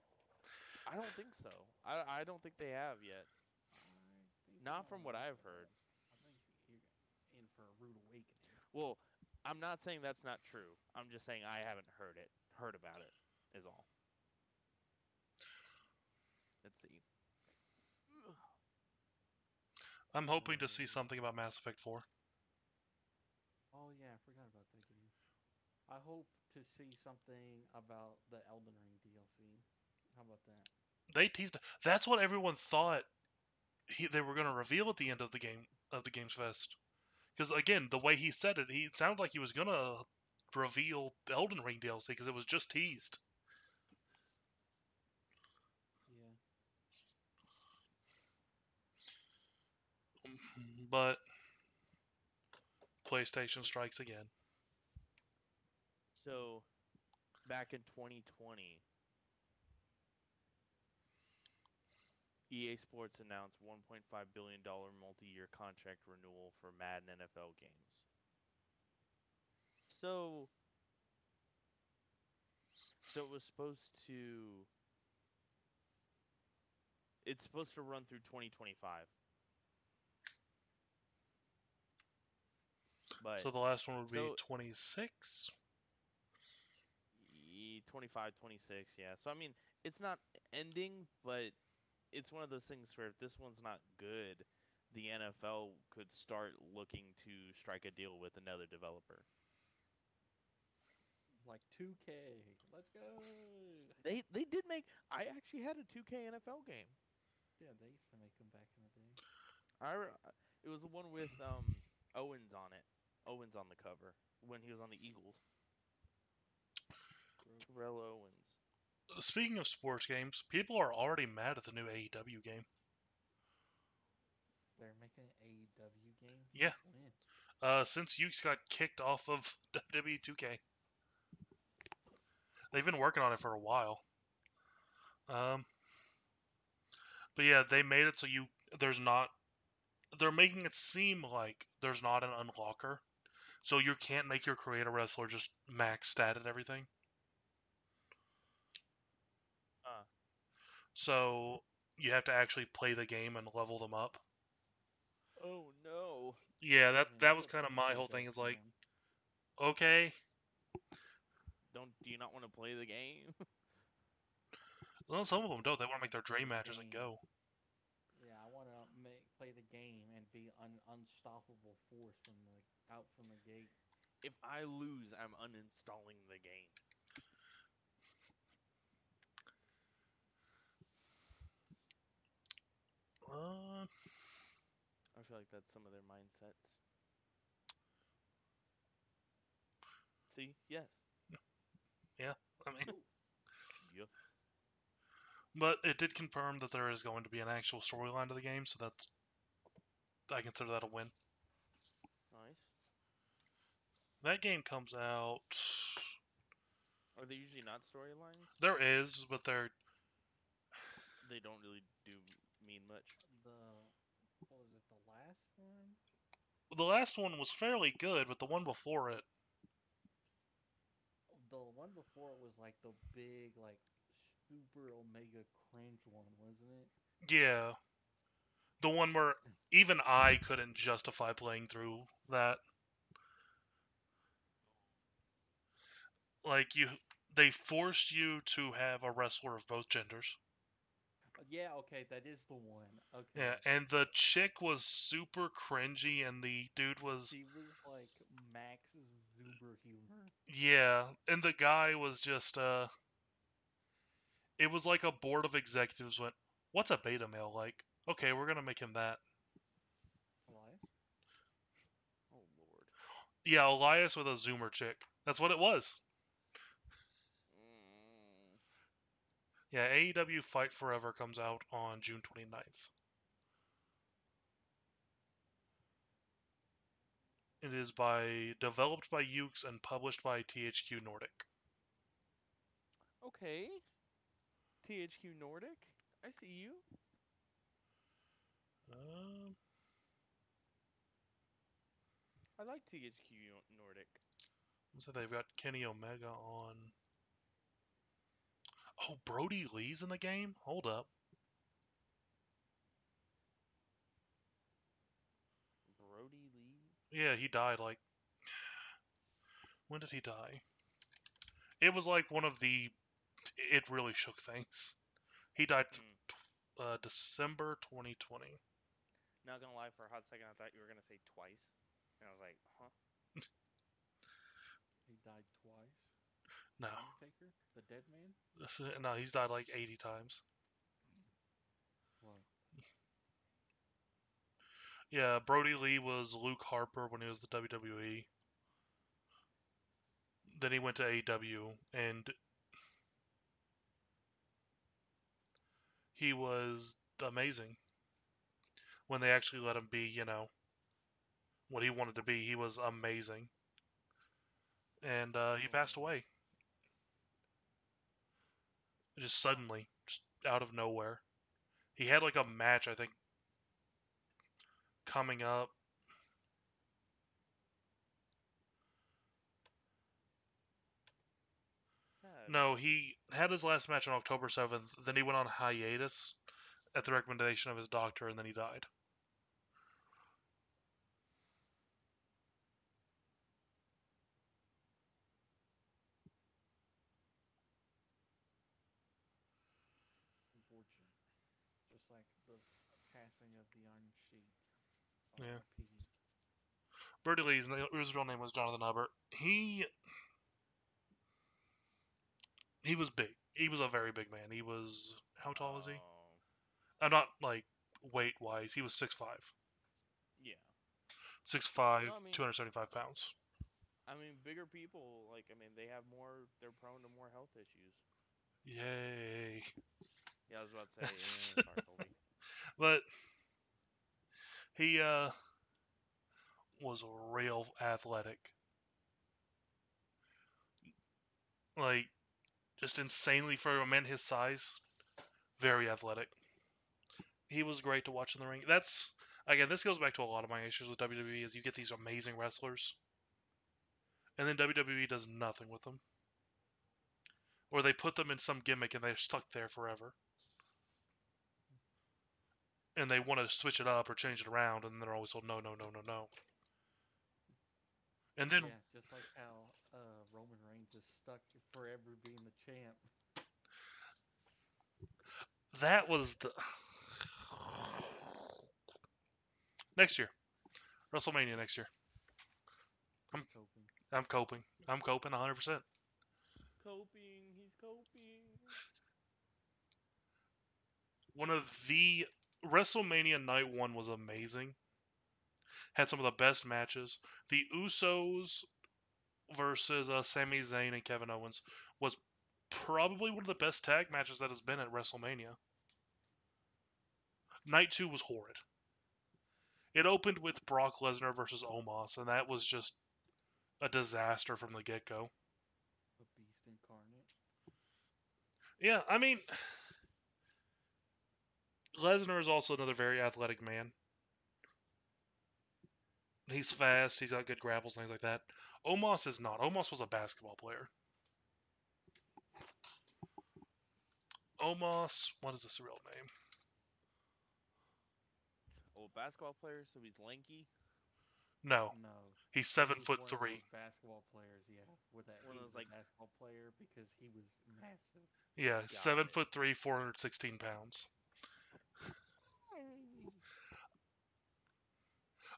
I don't think so. I don't think they have yet. I think you're Not gonna from what like I've heard. that. I think you're in for a rude awakening. Well, I'm not saying that's not true. I'm just saying I haven't heard about it. Is all. Let's see. I'm hoping to see something about Mass Effect 4. Oh yeah, I forgot about that game. I hope to see something about the Elden Ring DLC. How about that? They teased. That's what everyone thought they were going to reveal at the end of the Games Fest. Because again, the way he said it, it sounded like he was going to reveal the Elden Ring DLC because it was just teased. Yeah. But PlayStation strikes again. So, back in 2020, EA Sports announced $1.5 billion multi-year contract renewal for Madden NFL games. So, so it was supposed to it's supposed to run through 2025. But So the last one would be so 26. 25, 26, yeah. So I mean, it's not ending, but it's one of those things where if this one's not good, the NFL could start looking to strike a deal with another developer. Like 2K. Let's go. They did make I actually had a 2K NFL game. Yeah, they used to make them back in the day. I re- it was the one with Owens on it. Owens on the cover when he was on the Eagles. Gross. Terrell Owens. Speaking of sports games, people are already mad at the new AEW game. They're making an AEW game Yeah, since when? since Ukes got kicked off of WWE 2K, they've been working on it for a while. Um, but yeah, they made it so there's not. They're making it seem like there's not an unlocker, so you can't make your creator wrestler just max stat at everything. Uh, So you have to actually play the game and level them up. oh no. Yeah, I that mean, that that's was what kind of my WWE whole thing. does Is for like, them. okay, Do you not want to play the game? well, some of them don't. They I want to want make to their play dream the matches and game. go. Yeah, I want to play the game and be an unstoppable force from the out from the gate. If I lose, I'm uninstalling the game. Uh, I feel like that's some of their mindsets. See? Yes. yeah, I mean, Yeah. but it did confirm that there is going to be an actual storyline to the game, so that's I consider that a win. Nice. That game comes out. Are they usually not storylines? There is, but They don't really do mean much. What was it? The last one? the last one was fairly good, but the one before it, The one before it was like the big, like super omega cringe one, wasn't it? yeah, the one where even I couldn't justify playing through that. Like they forced you to have a wrestler of both genders. Yeah, okay, that is the one. Yeah, Okay. and the chick was super cringy, and the dude was She was like Max Zuber humor. yeah, and the guy was just it was like a board of executives went, "What's a beta male like? Okay, we're gonna make him that." Elias? Oh lord. Yeah, Elias with a Zoomer chick. That's what it was. Mm. Yeah, AEW Fight Forever comes out on June 29th. It is developed by Ukes and published by THQ Nordic. Okay. THQ Nordic. I see you. Um, I like THQ Nordic. so they've got Kenny Omega on. Oh, Brody Lee's in the game? Hold up. Brody Lee. Yeah, he died like. When did he die? It was like one of the. It really shook things. He died Hmm. December 2020. Not gonna lie, for a hot second, I thought you were gonna say twice, and I was like, huh? He died twice. No. Undertaker? The dead man? No, he's died like 80 times. Well, Yeah, Brody Lee was Luke Harper when he was the WWE. Then he went to AEW, and he was amazing. When they actually let him be, what he wanted to be, he was amazing. And he passed away. Just suddenly, just out of nowhere. He had like a match, I think, coming up. Sad. No, he had his last match on October 7th. Then he went on hiatus at the recommendation of his doctor, and then he died. unfortunate. Just like the passing of the Iron Sheik. Yeah. R.I.P. Brody Lee's his real name was Jonathan Hubbard. He was big. He was a very big man. He was how tall is he? Oh. I'm not like weight wise. He was 6'5". Yeah. 6'5", No, I mean, 275 pounds. bigger people, like, they have more. They're prone to more health issues. Yay. Yeah, I was about to say, sorry, Colby. But he was real athletic. Like just insanely for a man his size, very athletic. He was great to watch in the ring. That's again, this goes back to a lot of my issues with WWE is you get these amazing wrestlers and then WWE does nothing with them. Or they put them in some gimmick and they're stuck there forever. And they want to switch it up or change it around, and they're always told no, no, no, no, no. And then Yeah, just like how Roman Reigns is stuck forever being the champ. that was the next year, WrestleMania next year. He's I'm coping. I'm coping. I'm coping 100%. Coping. He's coping. One of the WrestleMania Night 1 was amazing. Had some of the best matches. The Usos versus Sami Zayn and Kevin Owens was probably one of the best tag matches that has been at WrestleMania. Night 2 was horrid. It opened with Brock Lesnar versus Omos, and that was just a disaster from the get-go. A beast incarnate. Yeah, I mean, Lesnar is also another very athletic man. He's fast, he's got good grapples, things like that. Omos is not. Omos was a basketball player. Omos, what is his real name? Old basketball player, so he's lanky. No, No. he's He was 7'3". one of those basketball players, yeah. Where that One he of was those, like- a basketball player because he was massive. Yeah, Got 7'3", 416 pounds.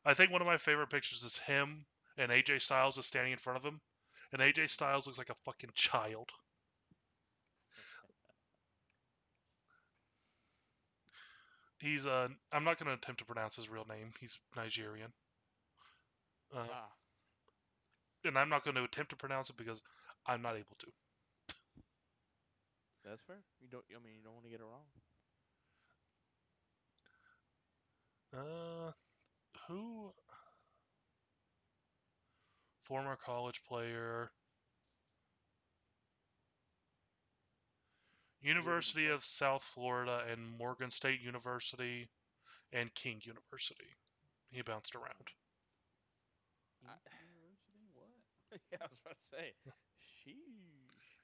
I think one of my favorite pictures is him and AJ Styles just standing in front of him, and AJ Styles looks like a fucking child. He's I'm not going to attempt to pronounce his real name. He's Nigerian. Ah, And I'm not going to attempt to pronounce it because I'm not able to. that's fair. You don't. I mean, you don't want to get it wrong. Who? Former college player. University of South Florida and Morgan State University and King University. He bounced around. University? What? Yeah, I was about to say. Sheesh.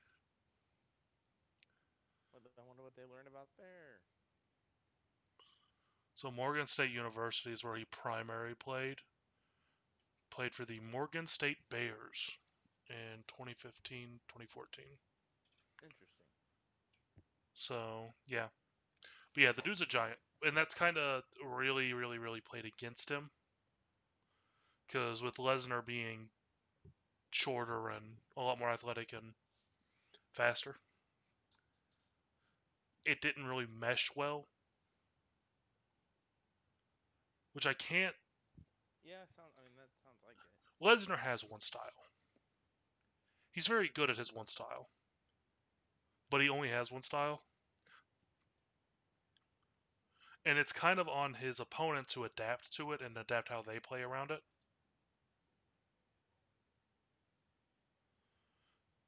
I wonder what they learned about there. So Morgan State University is where he primarily played. Played for the Morgan State Bears in 2015, 2014. Interesting. So, yeah. But yeah, the dude's a giant. And that's kind of really, really, really played against him. Because with Lesnar being shorter and a lot more athletic and faster, it didn't really mesh well. Which I can't. Yeah, I mean, that sounds like it. Lesnar has one style. He's very good at his one style. But he only has one style. And it's kind of on his opponent to adapt to it and adapt how they play around it.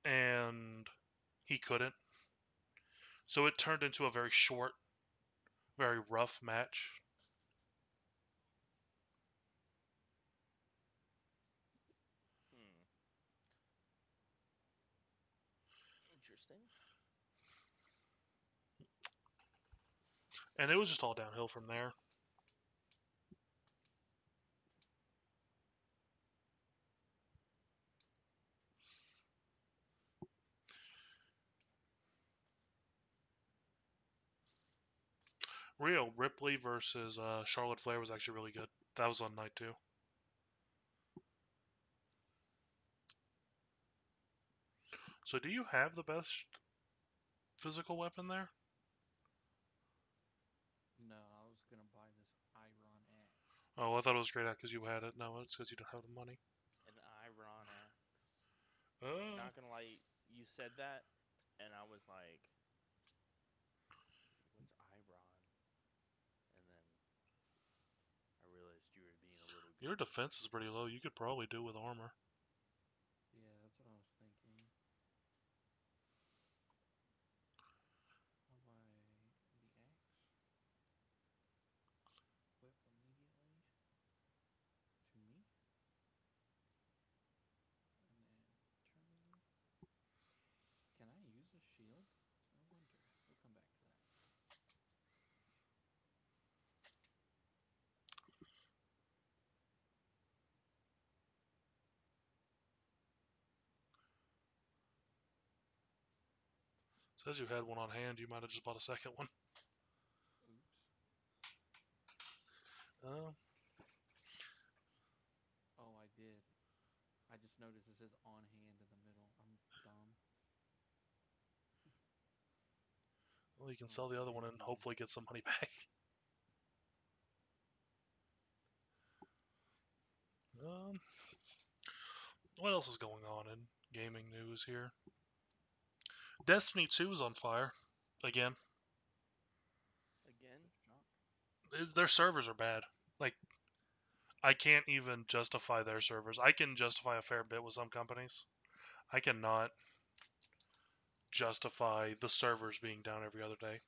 And he couldn't. So it turned into a very short, very rough match. Interesting. And it was just all downhill from there. Rhea Ripley versus Charlotte Flair was actually really good. That was on night 2. So do you have the best physical weapon there? No, I was gonna buy this Iron Axe. Oh, I thought it was great because you had it. No, it's because you don't have the money. An Iron axe. Uh, Not gonna lie, you said that, and I was like, "What's Iron?" And then I realized you were being a little your goofy. defense is pretty low. You could probably do with armor. Yeah, that's what I was thinking. I'll buy the axe. Whip immediately to me. And then turn. Can I use a shield? I wonder. We'll come back to that. Says you had one on hand. You might have just bought a second one. Oops. Uh, Oh, I did. I just noticed it says on hand in the middle. I'm dumb. well, you can Oh, sell the other one and maybe. hopefully get some money back. Um, what else is going on in gaming news here? Destiny 2 is on fire again. Again? Their servers are bad. Like, I can't even justify their servers. I can justify a fair bit with some companies. I cannot justify the servers being down every other day.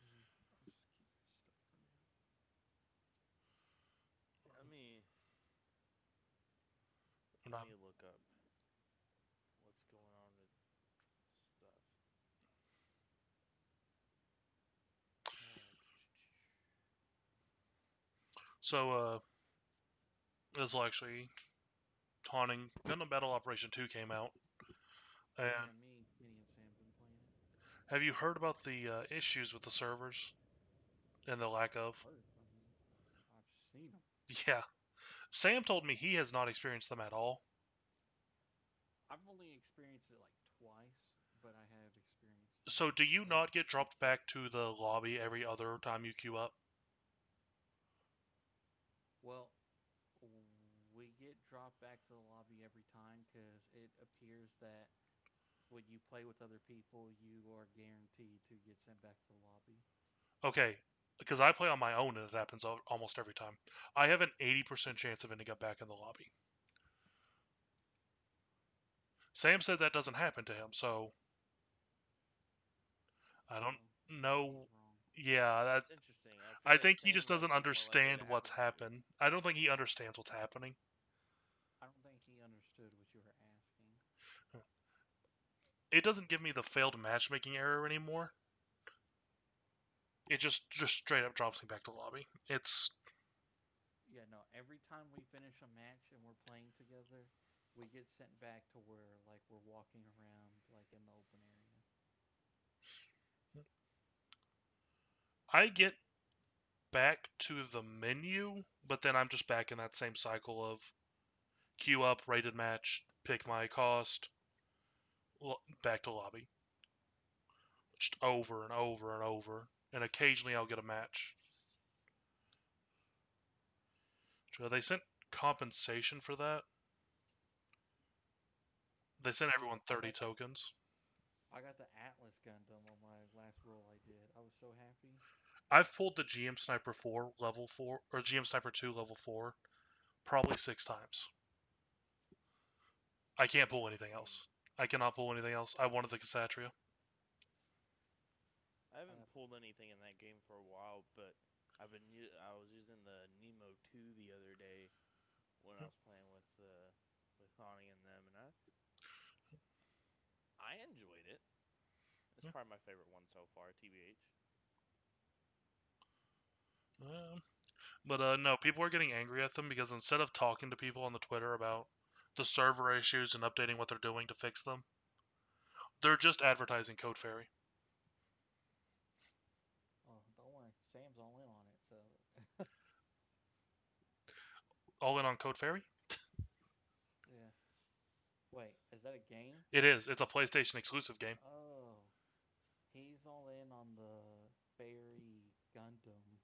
I'll just keep this stuff for now. Let me And let me look up what's going on with stuff. So, this will actually Taunting Gundam Battle Operation 2 came out. And Yeah, me, Kenny, and Sam been playing it. have you heard about the issues with the servers and the lack of? Heard from them. I've seen them. Yeah, Sam told me he has not experienced them at all. I've only experienced it like twice, but I have experienced them. So do you But not get dropped back to the lobby every other time you queue up? well, we get dropped back to the lobby every time because it appears that when you play with other people, you are guaranteed to get sent back to the lobby. Okay, because I play on my own and it happens almost every time. I have an 80% chance of ending up back in the lobby. Sam said that doesn't happen to him, so I don't He's know. wrong. Yeah, That's interesting. I feel I like think he Sam just might doesn't be more likely to understand have what's an issue. happened. I don't think he understands what's happening. I don't think he understood what you were asking. It doesn't give me the failed matchmaking error anymore. It just straight up drops me back to lobby. It's Yeah, no, every time we finish a match and we're playing together, we get sent back to where like we're walking around like in the open area. I get back to the menu, but then I'm just back in that same cycle of queue up, rated match, pick my cost, back to lobby. Just over and over and over. And occasionally I'll get a match. So they sent compensation for that. They sent everyone I 30 got tokens. I got the Atlas Gundam on my last roll I did. I was so happy. I've pulled the GM Sniper 4 level 4 or GM Sniper 2 level 4 probably 6 times. I can't pull anything Dang. else. I cannot pull anything else. I wanted the Cassatria. I haven't pulled anything in that game for a while, but I was using the Nemo 2 the other day when I was playing with Connie and them, and I enjoyed it. It's probably my favorite one so far, TBH. But no, people are getting angry at them because instead of talking to people on the Twitter about the server issues and updating what they're doing to fix them, they're just advertising Code Fairy. Oh, don't worry, Sam's all in on it. So All in on Code Fairy? yeah. Wait, is that a game? It is. It's a PlayStation exclusive game. Oh, he's all in on the Fairy Gundam.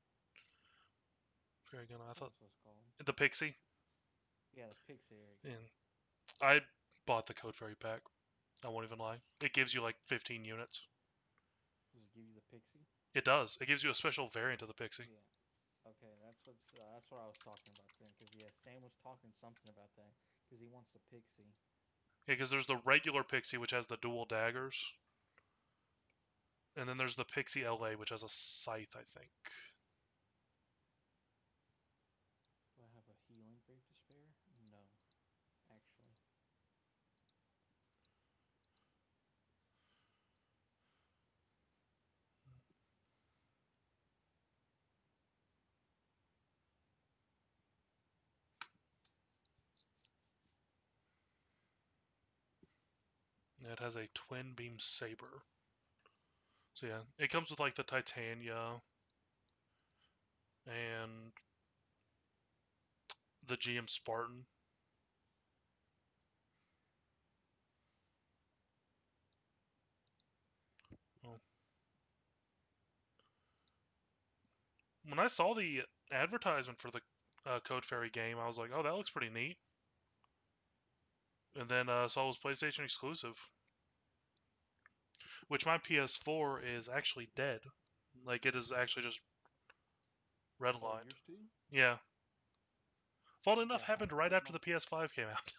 Fairy Gun, I What thought was this called? the Pixie. Yeah, the Pixie. And I bought the Code Fairy pack. I won't even lie. It gives you like 15 units. Does it give you the Pixie? It does. It gives you a special variant of the Pixie. Yeah. Okay, that's what I was talking about then. Because yeah, Sam was talking something about that because he wants the Pixie. Yeah, because there's the regular Pixie, which has the dual daggers. And then there's the Pixie LA, which has a scythe, I think. Do I have a healing grape to spare? No, actually. It has a twin beam saber. So yeah, it comes with like the Titania and the GM Spartan. Well, when I saw the advertisement for the Code Fairy game, I was like, oh, that looks pretty neat. And then saw it was PlayStation exclusive, which my PS4 is actually dead. Like it is actually just Oh, redlined. yours too? Yeah. Funny enough, Yeah, happened right after the PS5 came out.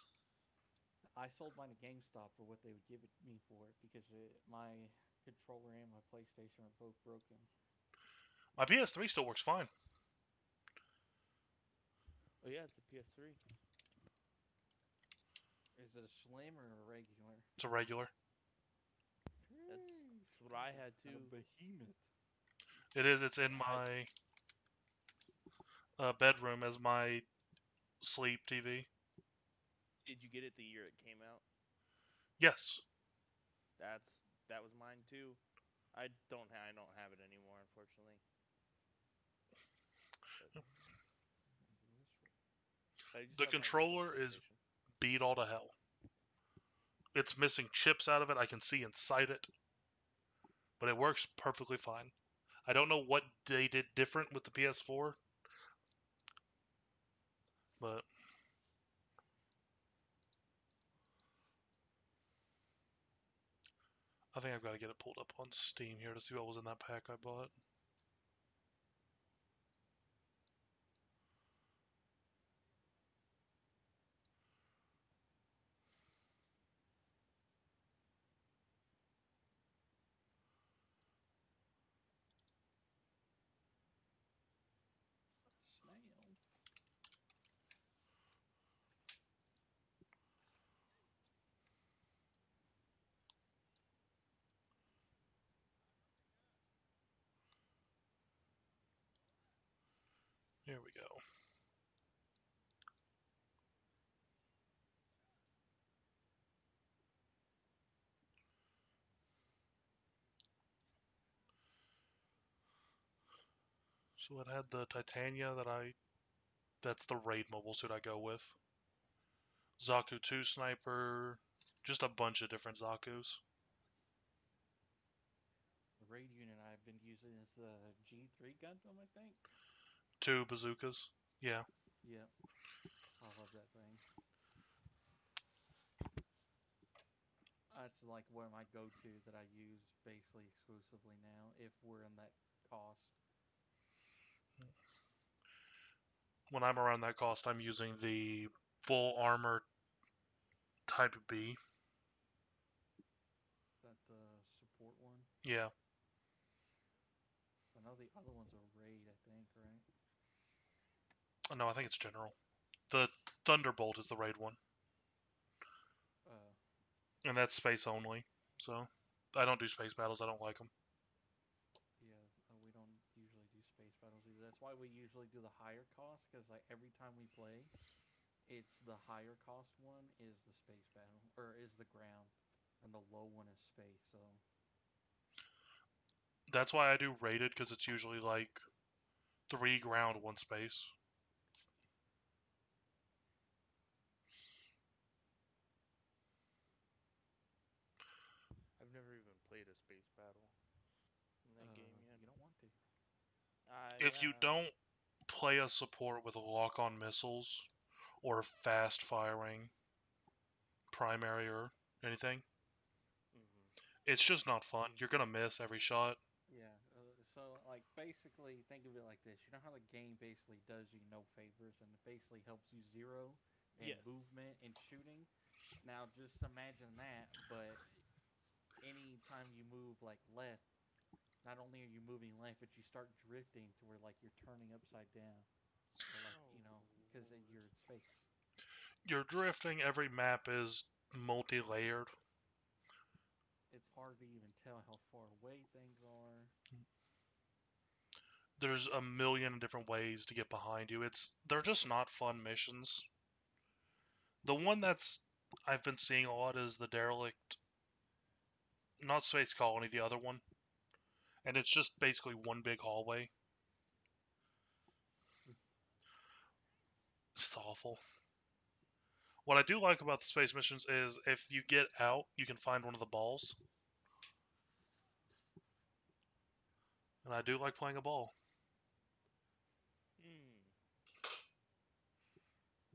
I sold mine to GameStop for what they would give it me for it because my controller and my PlayStation are both broken. My PS3 still works fine. Oh yeah, it's a PS3. Is it a slim or a regular? It's a regular. That's what I had A too. behemoth. It is. It's in I my bedroom as my sleep TV. Did you get it the year it came out? Yes. That was mine too. I don't have it anymore, unfortunately. But I just The have my original controller is PlayStation. beat all to hell. It's missing chips out of it. I can see inside it, but it works perfectly fine. I don't know what they did different with the PS4, but I think I've got to get it pulled up on Steam here to see what was in that pack I bought. Snail. Here we go. So it had the Titania that's the raid mobile suit I go with. Zaku 2 sniper, just a bunch of different Zakus. The raid unit I've been using is the G3 Gundam, I think. 2 bazookas. Yeah. Yep. I love that thing. That's like one of my go-to that I use basically exclusively now if we're in that cost. When I'm around that cost, I'm using the full armor Type B. Is that the support one? Yeah. I know the other one's a raid, I think, right? Oh, no, I think it's general. The Thunderbolt is the raid one, Uh, and that's space only. So I don't do space battles. I don't like them. yeah, we don't usually do space battles either. That's why we usually do the higher cost, because like every time we play, it's the higher cost one is the space battle, or is the ground, and the low one is space, so... That's why I do rated, because it's usually like 3 ground, 1 space. I've never even played a space battle in that game yet. You don't want to. If you Yeah. don't play a support with lock-on missiles or fast-firing primary or anything, Mhm. it's just not fun. You're gonna miss every shot. Yeah, so like basically think of it like this. You know how the game basically does you no favors and it basically helps you zero in Yes. movement and shooting. Now just imagine that, but anytime you move like left, not only are you moving left, but you start drifting to where like you're turning upside down, or like Oh because lord. you're in space. You're drifting. Every map is multi-layered. It's hard to even tell how far away things are. There's a million different ways to get behind you. They're just not fun missions. The one that's I've been seeing a lot is the derelict, not space colony, the other one, and it's just basically one big hallway. It's awful. What I do like about the space missions is if you get out, you can find one of the balls, and I do like playing a ball. Hmm.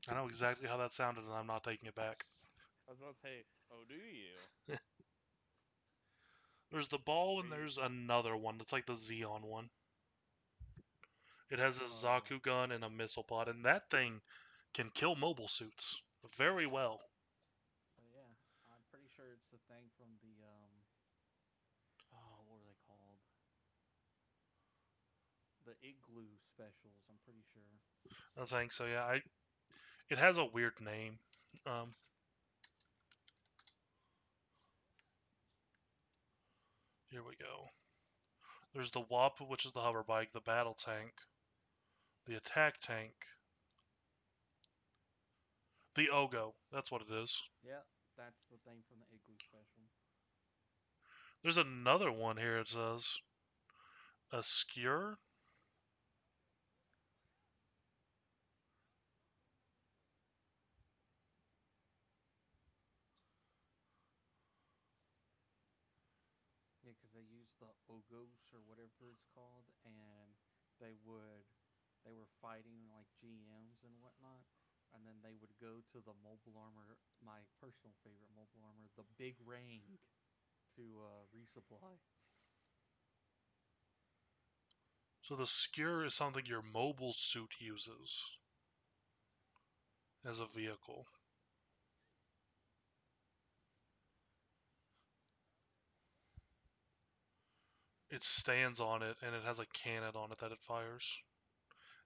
I know exactly how that sounded, and I'm not taking it back. I was about to say, oh, do you? There's the ball, and Are you? there's another one that's like the Xeon one. It has a Oh, Zaku gun and a missile pod, and that thing can kill mobile suits very well. yeah. I'm pretty sure it's the thing from the Oh, what were they called? The Igloo specials. I'm pretty sure. I think so. Yeah, it has a weird name. Um, Here we go. There's the WAP, which is the hover bike, the battle tank, the attack tank, the Ogo. That's what it is. Yeah, that's the thing from the Igloo special. There's another one here. It says a skewer. Yeah, because they used the Ogos or whatever it's called, and they would they were fighting like GMs and whatnot, and then they would go to the mobile armor, my personal favorite mobile armor, the Big Ring, to resupply. So the skewer is something your mobile suit uses as a vehicle. It stands on it, and it has a cannon on it that it fires.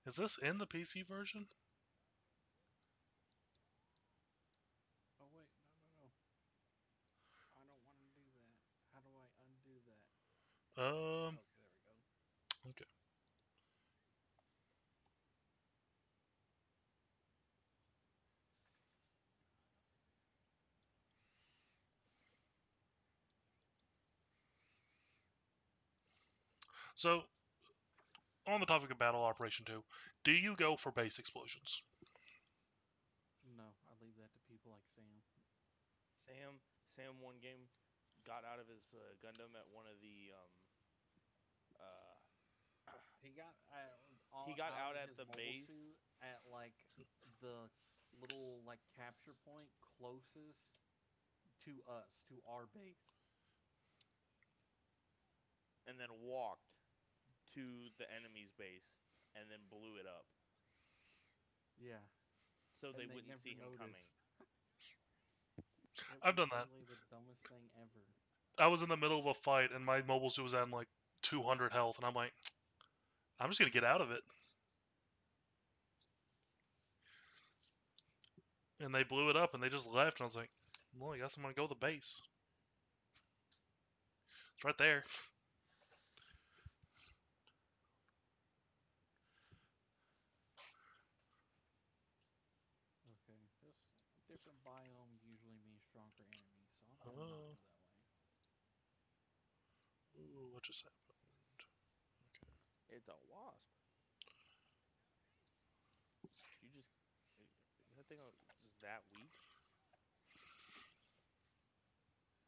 Is this in the PC version? Oh wait, no. I don't want to do that. How do I undo that? Um, Okay, there we go. okay. So, on the topic of Battle Operation 2, do you go for base explosions? No, I leave that to people like Sam. Sam one game got out of his Gundam at one of the He got he got out out of at his the mobile base, suit at like the little like capture point closest to us, to our base. and then walked to the enemy's base and then blew it up Yeah, so they and they wouldn't never see him coming. noticed. It I've was done that. literally the dumbest thing ever. I was in the middle of a fight, and my mobile suit was at like 200 health, and I'm like, I'm just gonna get out of it. And they blew it up, and they just left, and I was like, well, I guess I'm gonna go to the base. It's right there. Okay, this different biome usually means stronger enemies, so I'm gonna not Oh, go that way. ooh, what just happened? It's a wasp. You just is that thing just that weak?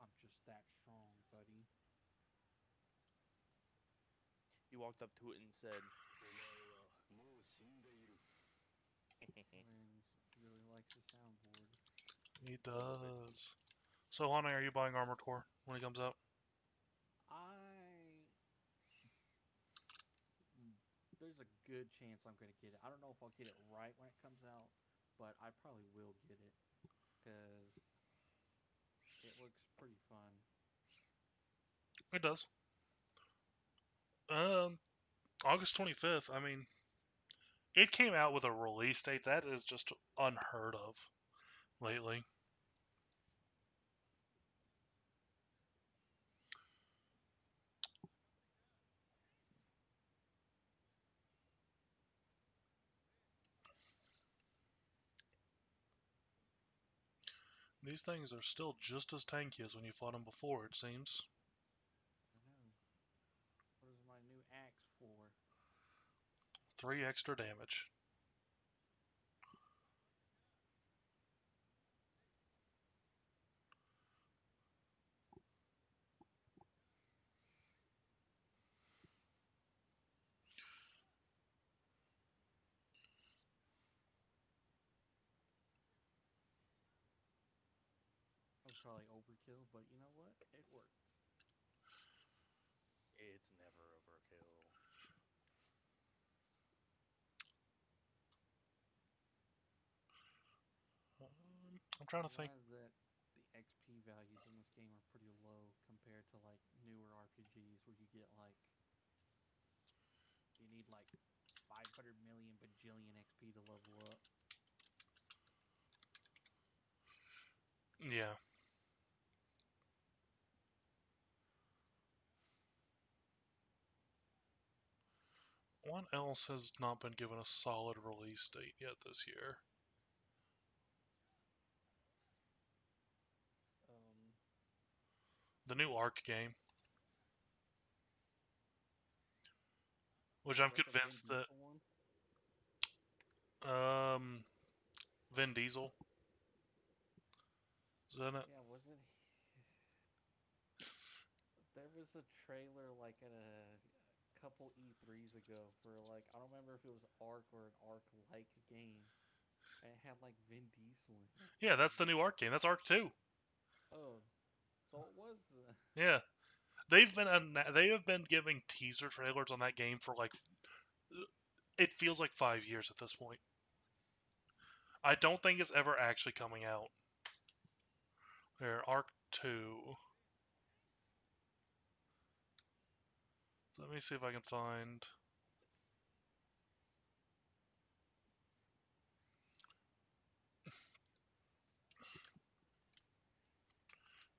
I'm just that strong, buddy. You walked up to it and said, Wins really likes the soundboard. He a little bit. does. So, Honey, are you buying Armored Core when it comes out? I there's a good chance I'm gonna get it. I don't know if I'll get it right when it comes out, but I probably will get it because it looks pretty fun. It does. Um, August 25th. I mean, it came out with a release date that is just unheard of lately. These things are still just as tanky as when you fought them before, it seems. I know. What is my new axe for? 3 extra damage. probably overkill, but you know what? It worked. It's never overkill. I'm trying I'm to think. glad that the XP values in this game are pretty low compared to like newer RPGs where you get like you need like 500 million bajillion XP to level up. Yeah. What else has not been given a solid release date yet this year? The new Ark game, which I'm Was that the Vin convinced that Diesel one? um, Vin Diesel is in it. Yeah, was it? There was a trailer like at a couple E3s ago for like I don't remember if it was Ark or an Ark like game, and it had like Vin Diesel in it. Yeah, that's the new Ark game. That's Ark 2. Oh, so it was. Yeah, they have been giving teaser trailers on that game for like it feels like 5 years at this point. I don't think it's ever actually coming out. There, Arc 2. Let me see if I can find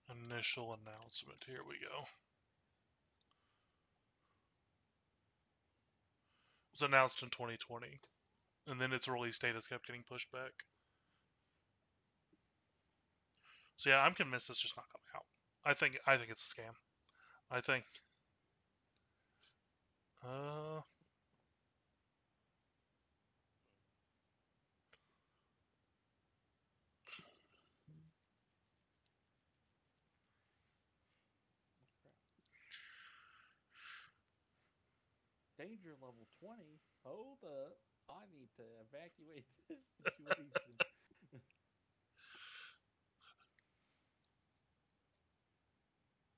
initial announcement. Here we go. It was announced in 2020, and then its release date has kept getting pushed back. So yeah, I'm convinced it's just not coming out. I think it's a scam. I think. Uh, Crap. Danger level 20. Hold up. I need to evacuate this situation.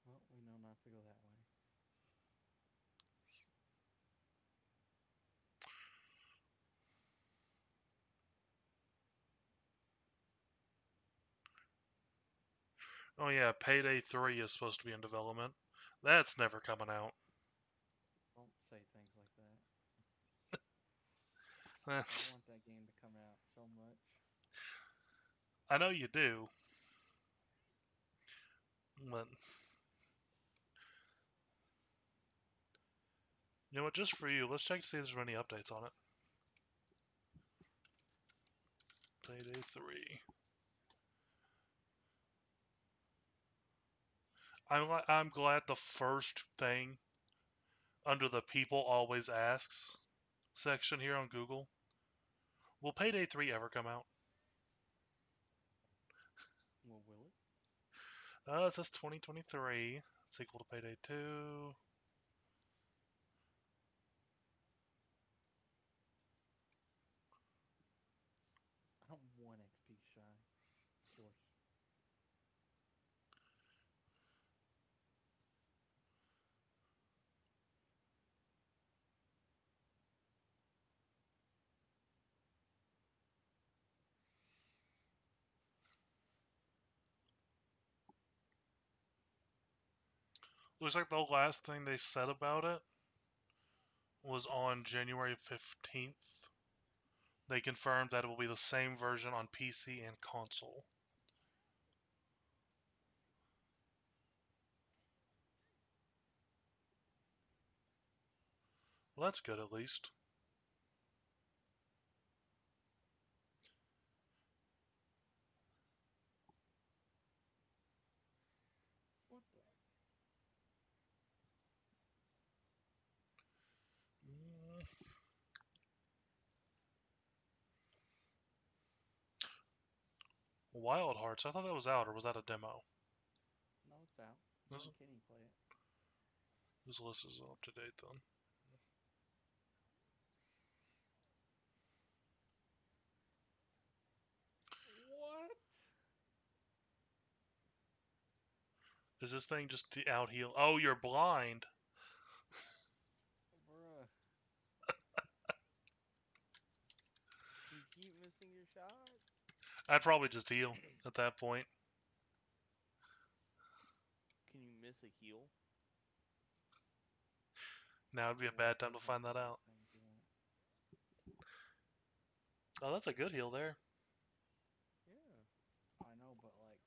Well, we know not to go that way. oh yeah, Payday 3 is supposed to be in development. That's never coming out. Don't say things like that. I That's, want that game to come out so much. I know you do, but you know what? Just for you, let's check to see if there's any updates on it. Payday 3. I'm glad the first thing under the people always asks section here on Google, will Payday 3 ever come out? Well, will it? It says 2023, sequel to Payday 2. I'm 1 XP shy. Of course. Looks like the last thing they said about it was on January 15th. They confirmed that it will be the same version on PC and console. Well, that's good at least. What the? Wild Hearts, I thought that was out, or was that a demo? No, it's out. Me This, and Kenny play it. this list is up to date then. What? Is this thing just out heal? Oh, you're blind. Bruh. You keep missing your shots. I'd probably just heal at that point. Can you miss a heal? Now would be a Yeah, bad time to there's no find that bonus out. thing to that. Oh, that's a good heal there. Yeah. I know, but like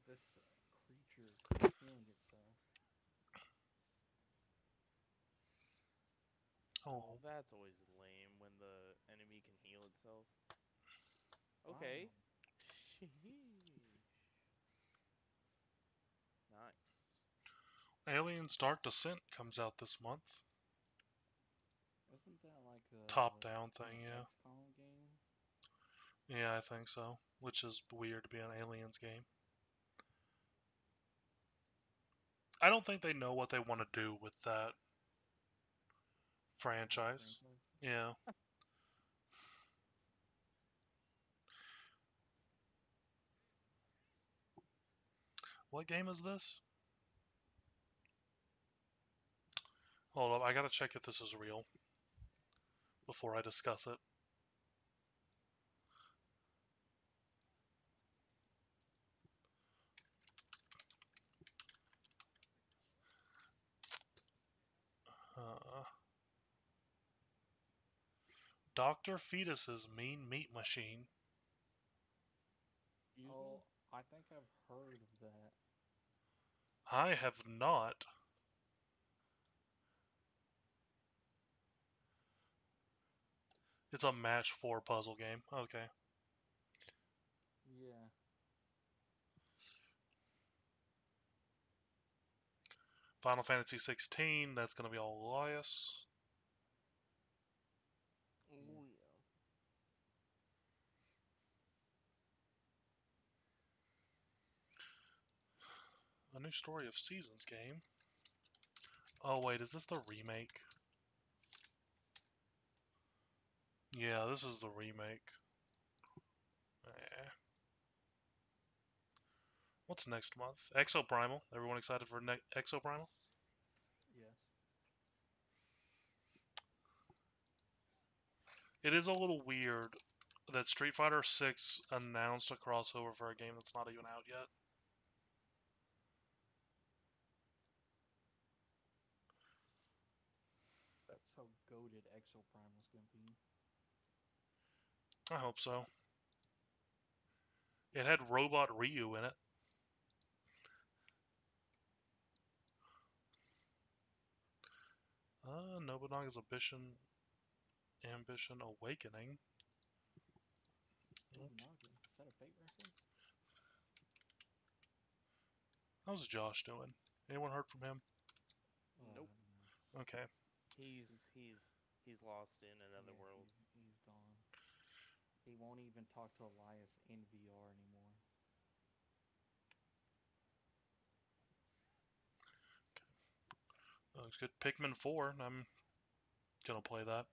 this creature keeps healing itself. Oh, Oh, that's always lame when the enemy can heal itself. Okay. Finally. Sheesh. Nice. Aliens Dark Descent comes out this month. Isn't that like Top-down an thing, yeah. XCOM game? Yeah, I think so. Which is weird to be an Aliens game. I don't think they know what they want to do with that franchise. Yeah. What game is this? Hold up, I gotta check if this is real before I discuss it. Uh, Dr. Fetus's Mean Meat Machine. Excuse me? Oh, I think I've heard of that. I have not. It's a match 4 puzzle game. Okay. Yeah. Final Fantasy 16, that's gonna be all Elias. Oh, Yeah. yeah. A new Story of Seasons game. Oh wait, is this the remake? Yeah, this is the remake. Eh. What's next month? Exo Primal. Everyone excited for Exo Primal? Yes. It is a little weird that Street Fighter 6 announced a crossover for a game that's not even out yet. That's how goated Exo Primal's gonna be. I hope so. It had Robot Ryu in it. Nobunaga's Ambition Awakening. Nobunaga. Is that a Fate reference? How's Josh doing? Anyone heard from him? Nope. I don't know. Okay. He's he's he's lost in another Yeah, world. he's gone. He won't even talk to Elias in VR anymore. Looks good. Pikmin 4. I'm gonna play that.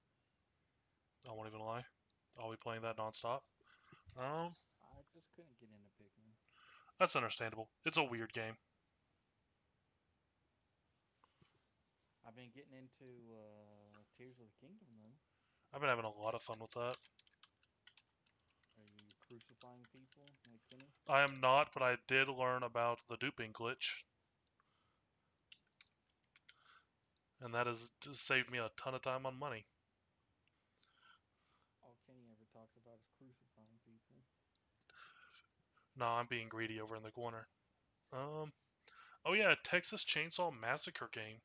I won't even lie. I'll be playing that nonstop. Um, I just couldn't get into Pikmin. that's understandable. It's a weird game. I've been getting into Tears of the Kingdom though. I've been having a lot of fun with that. Are you crucifying people like Kenny? I am not, but I did learn about the duping glitch, and that has saved me a ton of time on money. All Kenny ever talks about is crucifying people. No, I'm being greedy over in the corner. Oh yeah, Texas Chainsaw Massacre game.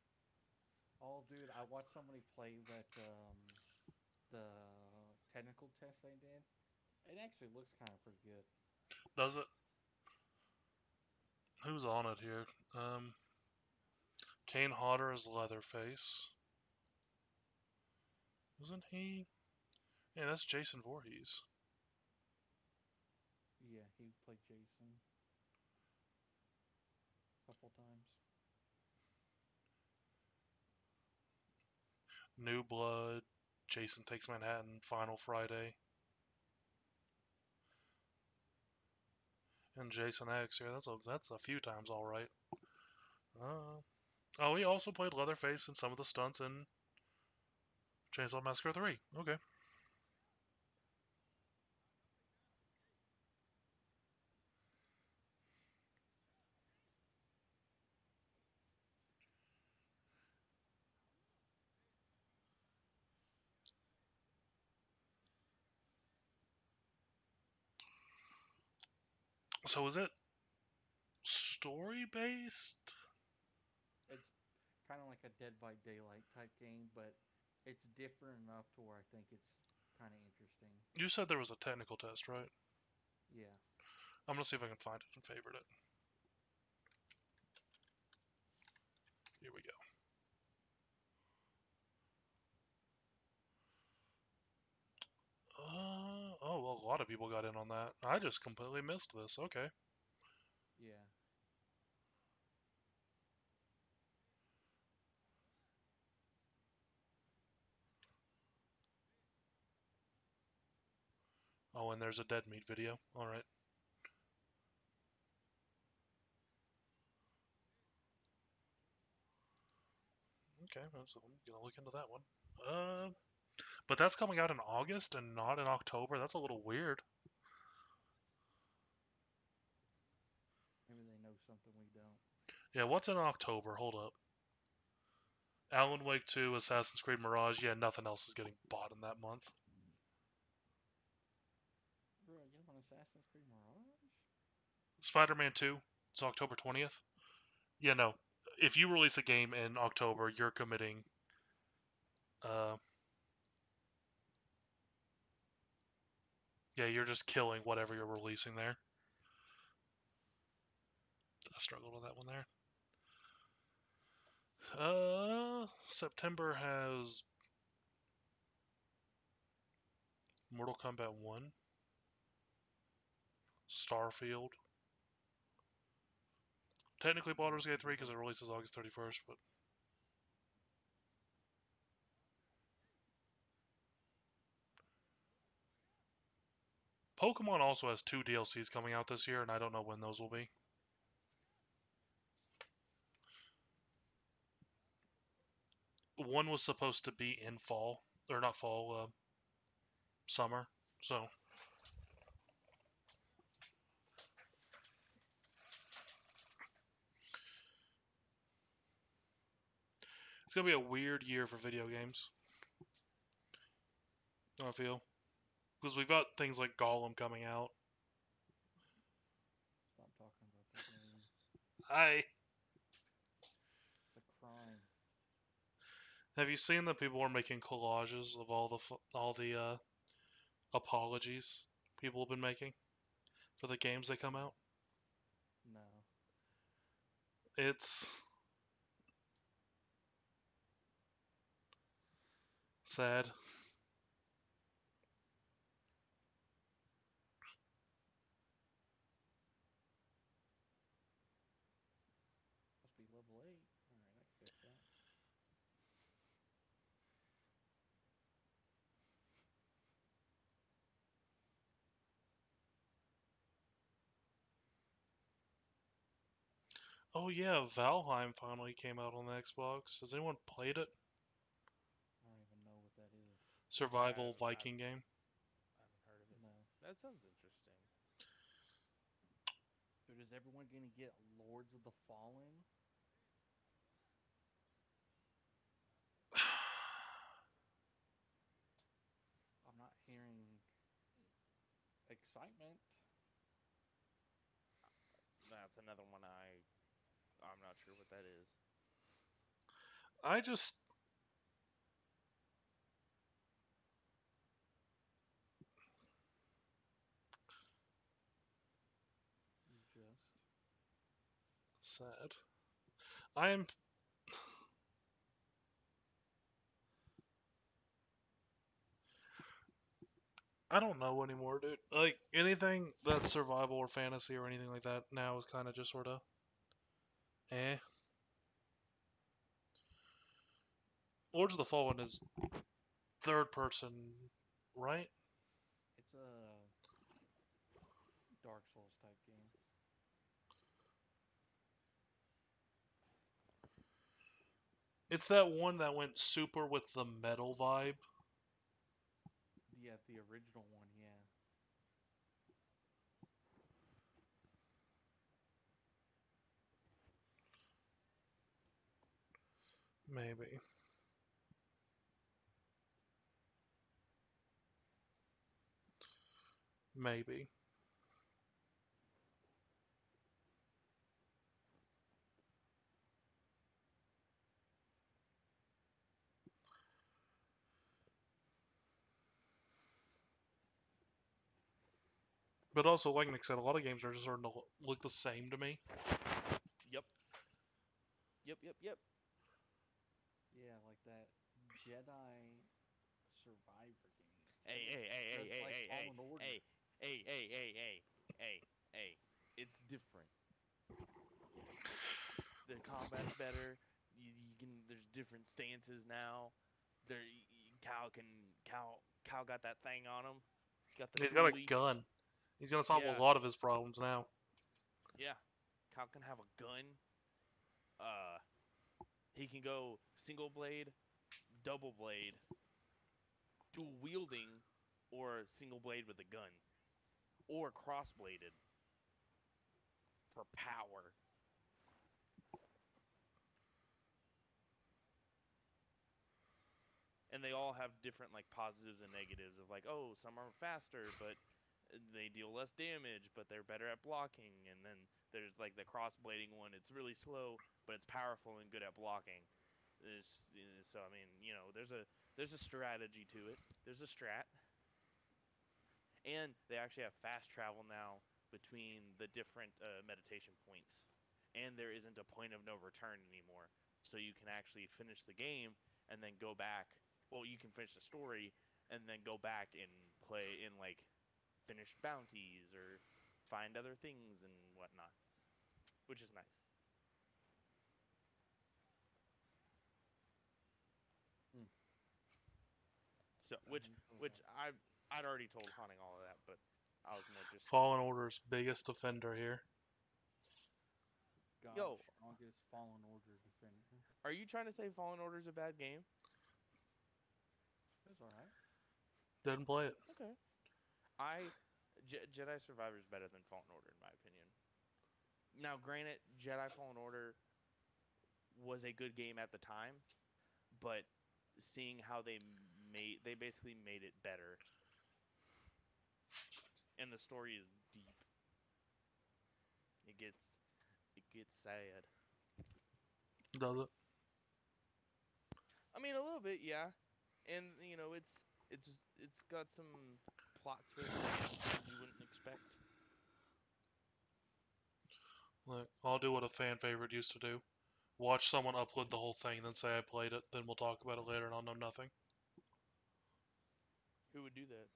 Oh, dude, I watched somebody play that the technical test they did. It actually looks kind of pretty good. Does it? Who's on it here? Kane Hodder is Leatherface. Wasn't he? Yeah, that's Jason Voorhees. Yeah, he played Jason a couple times. New Blood, Jason Takes Manhattan, Final Friday, and Jason X. Yeah, that's a few times all right. Oh, he also played Leatherface in some of the stunts in Chainsaw Massacre 3. Okay. So is it story based? It's kind of like a Dead by Daylight type game, but it's different enough to where I think it's kind of interesting. You said there was a technical test, right? Yeah. I'm gonna see if I can find it and favorite it. Here we go. Oh, well, a lot of people got in on that. I just completely missed this. Okay. Yeah. Oh, and there's a dead meat video. All right. Okay, so I'm gonna look into that one. But that's coming out in August and not in October. That's a little weird. Maybe they know something we don't. Yeah, what's in October? Hold up. Alan Wake 2, Assassin's Creed Mirage. Yeah, nothing else is getting bought in that month. Bro, you want Assassin's Creed Mirage? Spider-Man 2. It's October 20th. Yeah, no. If you release a game in October, you're committing. Uh, yeah, you're just killing whatever you're releasing there. I struggled with that one there. September has Mortal Kombat 1, Starfield. Technically Baldur's Gate 3 because it releases August 31st, but Pokemon also has 2 DLCs coming out this year, and I don't know when those will be. One was supposed to be in fall, or not fall, summer. So it's gonna be a weird year for video games. I feel because we've got things like Gollum coming out. Stop talking about that game. I It's a crime. have you seen that people are making collages of all the apologies people have been making for the games that come out? No. It's sad. Must be level 8. Alright, I can fix that. Oh yeah, Valheim finally came out on the Xbox. Has anyone played it? I don't even know what that is. Survival Viking game. I haven't heard of it. No. That sounds interesting. Dude, is everyone gonna get Lords of the Fallen? I'm not hearing excitement. That's another one I'm not sure what that is. I just You just. sad. I am. I don't know anymore, dude. Like anything that's survival or fantasy or anything like that now is kind of just sort of eh. Lords of the Fallen is third person, right? It's a Dark Souls type game. It's that one that went super with the metal vibe. Yeah, the original one. Yeah. Maybe. Maybe. But also, like Nick said, a lot of games are just starting to look the same to me. Yep. Yep. Yeah, like that Jedi Survivor game. Hey, It hey, looks hey, hey, just hey, like hey, hey, Fallen Order. hey, hey, hey, hey, hey, hey, hey. It's different. The combat's better. You can. There's different stances now. Cal got that thing on him. Got the He's got a dually. gun. He's gonna solve a Yeah, lot of his problems now. yeah. Cal can have a gun. Uh, he can go single blade, double blade, dual wielding, or single blade with a gun, or cross bladed for power. And they all have different like positives and negatives of like, oh, some are faster but they deal less damage but they're better at blocking, and then there's like the cross blading one, it's really slow but it's powerful and good at blocking. So I mean, there's a strategy to it. There's a strat. And they actually have fast travel now between the different meditation points, and there isn't a point of no return anymore, so you can actually finish the game and then go back. Well, you can finish the story and then go back and play in like finish bounties or find other things and whatnot, which is nice. Hmm. So How do which you feel which about I'd already told Haunting all of that, but I was more just, Fallen Order's biggest offender here. God's yo, strongest Fallen Order defender? are you trying to say Fallen Order is a bad game? That's all right. Didn't play it. Okay. I Jedi Survivor is better than Fallen Order in my opinion. Now, granted, Jedi Fallen Order was a good game at the time, but seeing how they basically made it better, and the story is deep. It gets it gets sad. Does it? I mean, a little bit, yeah. And it's got some plot twists and things you wouldn't expect. Look, I'll do what a fan favorite used to do. Watch someone upload the whole thing, then say I played it, then we'll talk about it later and I'll know nothing. Who would do that?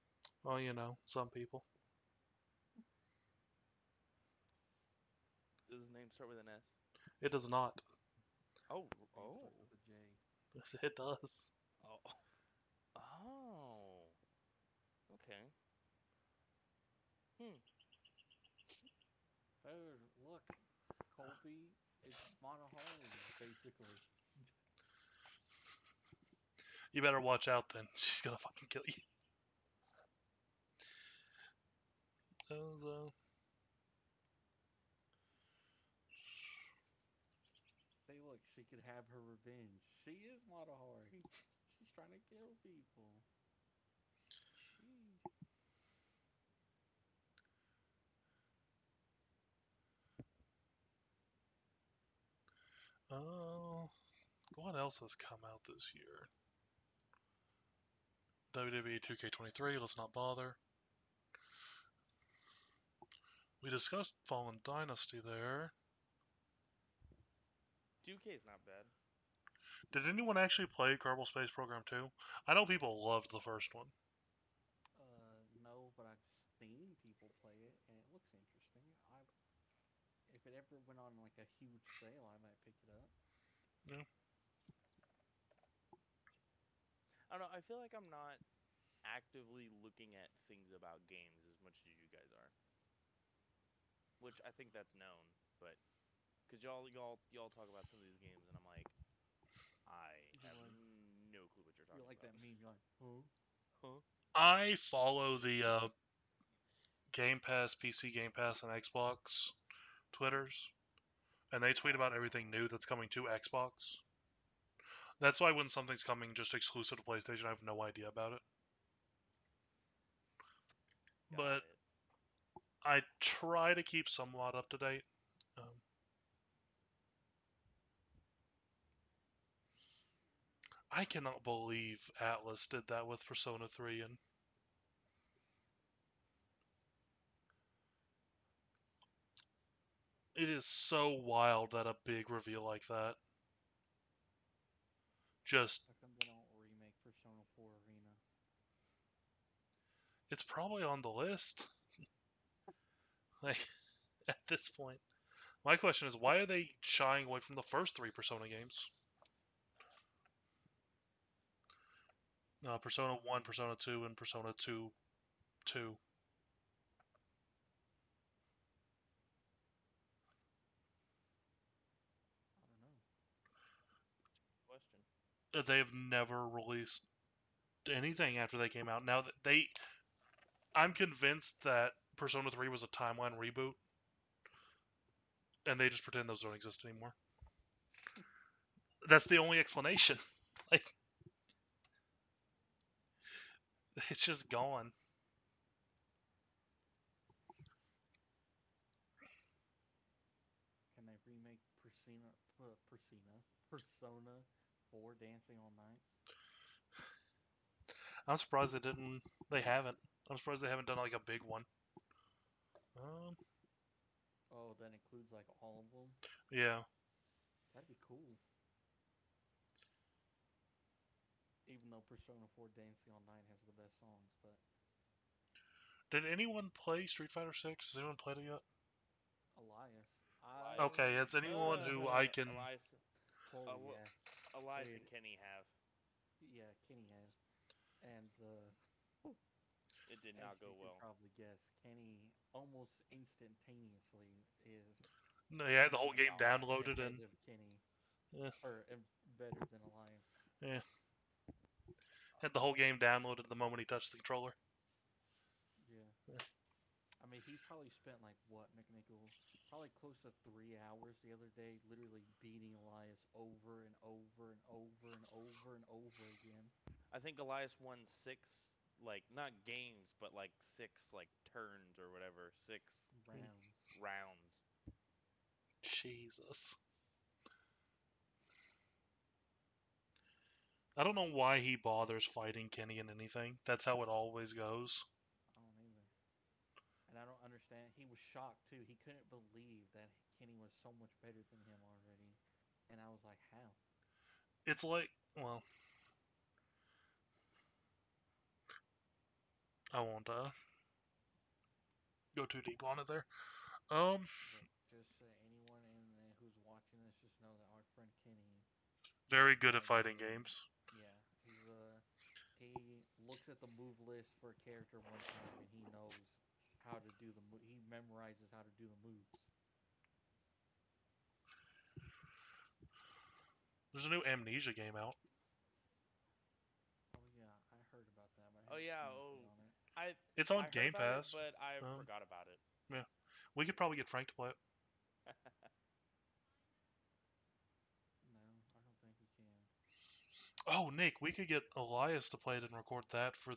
Well, you know, some people. Does his name start with an S? It does not. Oh, Name oh, starts with a J. Yes, it does. oh, oh. Okay. Hmm. Oh, look, Colby, it's Monahari, basically. You better watch out then. She's gonna fucking kill you. Say, look, she could have her revenge. She is Monahari. She's trying to kill people. Sheesh. Oh, what else has come out this year? WWE 2K23, let's not bother. We discussed Fallen Dynasty there. 2K is not bad. Did anyone actually play Kerbal Space Program 2? I know people loved the first one. No, but I've seen people play it, and it looks interesting. If it ever went on like a huge sale, I might pick it up. Yeah. I don't know. I feel like I'm not actively looking at things about games as much as you guys are, which I think that's known. But because y'all talk about some of these games, and I'm like, I You're have like- no clue what you're talking You're like about. that meme. You're like, huh? Huh? I follow the Game Pass, PC Game Pass, and Xbox Twitters, and they tweet about everything new that's coming to Xbox. That's why when something's coming just exclusive to PlayStation, I have no idea about it. Got But it. I try to keep somewhat up to date. I cannot believe Atlas did that with Persona 3, and it is so wild that a big reveal like that just How come they don't remake Persona 4 Arena? it's probably on the list. Like at this point. My question is why are they shying away from the first 3 Persona games? Persona 1, Persona 2, and Persona 2 2. I don't know. Question. They've never released anything after they came out. Now that I'm convinced that Persona 3 was a timeline reboot, and they just pretend those don't exist anymore. That's the only explanation. Like, it's just gone. Can they remake Persona 4 Dancing All Night? I'm surprised they didn't. They haven't. I'm surprised they haven't done like a big one. Oh, that includes like all of them? Yeah. That'd be cool. Even though Persona 4 Dancing All Night has the best songs, but Did anyone play Street Fighter 6? Has anyone played it yet? Elias, Okay, it's anyone who I can. Elias, Chloe, well, yeah, Elias Dude. and Kenny have. yeah, Kenny has, and It did as not you go can well. probably guess, Kenny almost instantaneously is No, yeah, the whole game Dominant. downloaded ahead and of Kenny, yeah, or better than Elias. yeah, had the whole game downloaded the moment he touched the controller. Yeah. Yeah. I mean, he probably spent like what, McNichol? Probably close to 3 hours the other day, literally beating Elias over and over and over and over and over again. I think Elias won 6, like not games, but like 6 like turns or whatever, 6 Rounds. rounds. Jesus. I don't know why he bothers fighting Kenny in anything. That's how it always goes. I don't either. And I don't understand. He was shocked too. He couldn't believe that Kenny was so much better than him already. And I was like, how? It's like, well, I won't go too deep on it there. But just anyone who's watching this, just know that our friend Kenny, Very good at like, fighting games. yeah, he looks at the move list for a character one time and he knows how to do he memorizes how to do the moves. There's a new Amnesia game out. Oh yeah, I heard about that, but I Oh haven't yeah, seen anything on it. It's on I heard Game about it, Pass. but I Um, forgot about it. Yeah, we could probably get Frank to play it. No, I don't think we can. Oh, Nick, we could get Elias to play it and record that for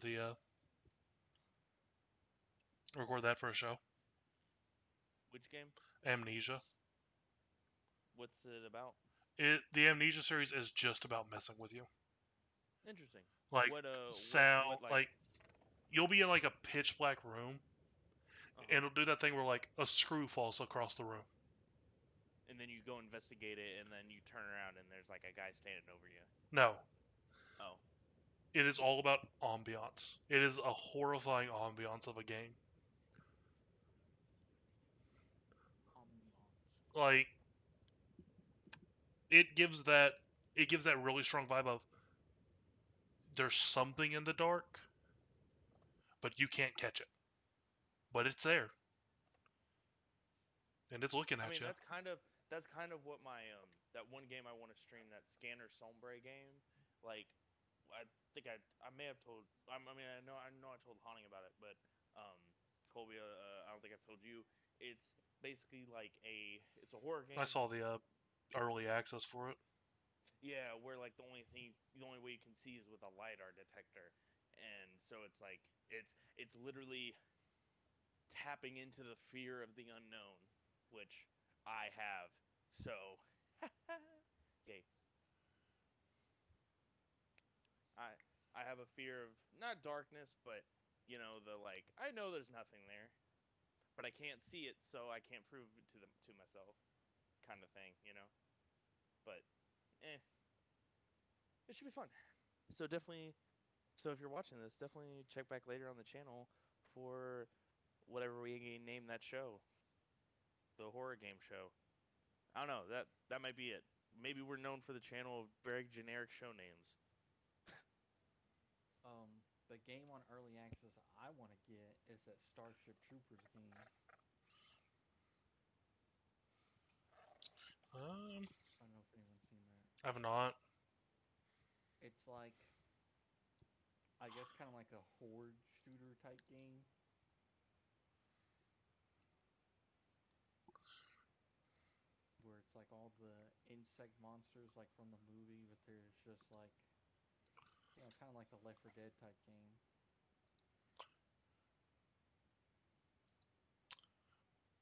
a show. Which game? Amnesia. What's it about? The Amnesia series is just about messing with you. Interesting. Like sound, what like you'll be in like a pitch black room, and it'll do that thing where like a screw falls across the room. and then you go investigate it, and then you turn around and there's like a guy standing over you. No, Oh, it is all about ambiance. It is a horrifying ambiance of a game. Ambiance. Like it gives that really strong vibe of there's something in the dark, but you can't catch it. But it's there. And it's looking I at mean you. that's kind of what my that one game I want to stream, that Scanner Sombre game. Like, I think I may have told. I mean, I know I told Haunting about it, but um, Colby, I don't think I've told you. It's basically like it's a horror I game. saw the early access for it. Yeah, where like the only way you can see is with a lidar detector, and so it's like it's literally tapping into the fear of the unknown, which I have. So, okay, I I have a fear of not darkness, but the like I know there's nothing there, but I can't see it, so I can't prove it to myself, kind of thing. But it should be fun. So definitely, so if you're watching this, definitely check back later on the channel for whatever we name that show, the horror game show. I don't know. That might be it. Maybe we're known for the channel of very generic show names. The game on early access I want to get is that Starship Troopers game. Um, I don't know if anyone's seen that. I have not. It's like, I guess, kind of like a horde shooter type game. Where it's like all the insect monsters like from the movie, but there's just like, kind of like a Left 4 Dead type game.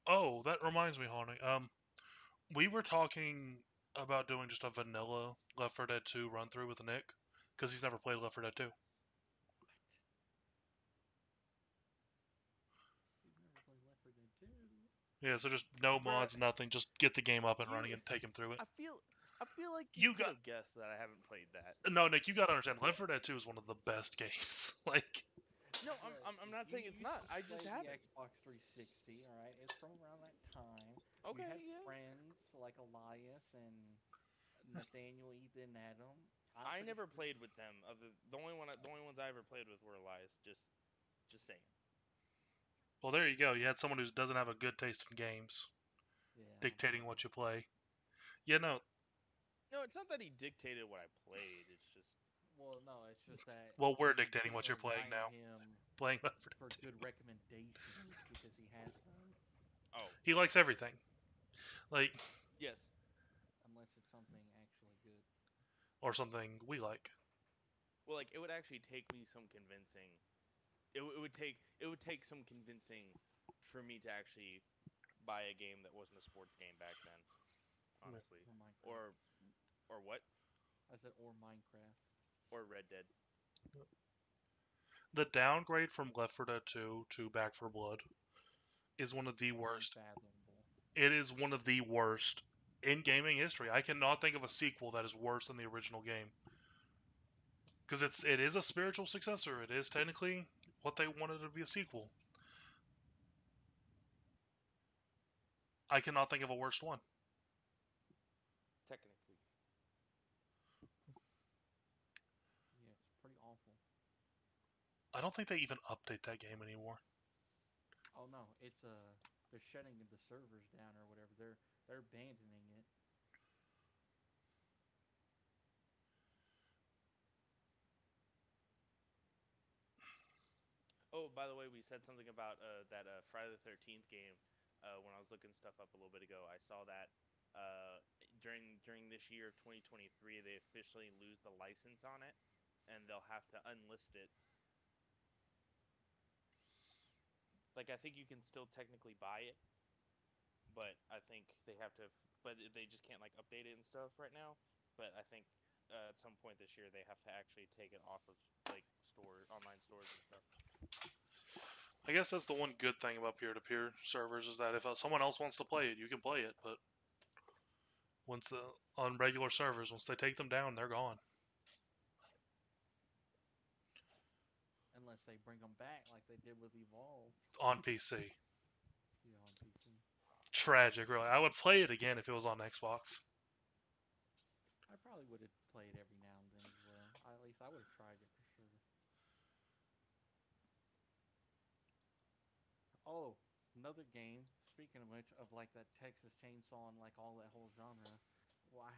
Oh, that reminds me, Haunting. We were talking about doing just a vanilla Left 4 Dead 2 run through with Nick because he's never played Left 4 Dead 2. What? You've never played Left 4 Dead 2? Yeah, so just no Bruh, mods, nothing. Just get the game up and running you and take him through it. I feel I feel like you You could got have guessed that I haven't played that. no, Nick. You got to understand. Left 4 Dead 2 is one of the best games. Like, No, I'm But I'm, I'm not you saying it's used not. to I just play the haven't. Xbox 360, all right? It's from around that time. You Okay, had yeah. friends like Elias and Nathaniel, Ethan, Adam. I'm I pretty never sure. played with them. The only ones I ever played with were Elias. Just saying. well, there you go. You had someone who doesn't have a good taste in games Yeah, I'm dictating sorry. what you play. Yeah, no. No, it's not that he dictated what I played. It's just Well, no, it's just that Well, we're you dictating can't what you're playing rely on now. him Playing Left 4 for Dead 2. good recommendations because he has none, oh He likes everything. Like, yes. unless it's something actually good. or something we like. Well, like it would actually take me some convincing. It would take some convincing for me to actually buy a game that wasn't a sports game back then. Honestly, Or Minecraft. or or what? I said, or Minecraft. Or Red Dead. The downgrade from Left 4 Dead 2 to Back 4 Blood is one of the worst. Unfathomable. It is one of the worst in gaming history. I cannot think of a sequel that is worse than the original game. Because it is a spiritual successor. It is technically what they wanted to be a sequel. I cannot think of a worst one. Technically. Yeah, it's pretty awful. I don't think they even update that game anymore. Oh no, it's they're shutting the servers down or whatever. They're abandoning it. Oh, by the way, we said something about that Friday the 13th game. When I was looking stuff up a little bit ago, I saw that during this year of 2023, they officially lose the license on it, and they'll have to unlist it. Like I think you can still technically buy it, but I think they have to. But they just can't like update it and stuff right now. But I think at some point this year they have to actually take it off of like online stores and stuff. I guess that's the one good thing about peer-to-peer servers is that if someone else wants to play it, you can play it. But on regular servers, once they take them down, they're gone Unless they bring them back like they did with Evolve. on PC. Yeah, on PC. Tragic, really. I would play it again if it was on Xbox. I probably would have played every now and then as well. At least I would have tried it for sure. Oh, another game. speaking of which, of like that Texas Chainsaw and like all that whole genre, well,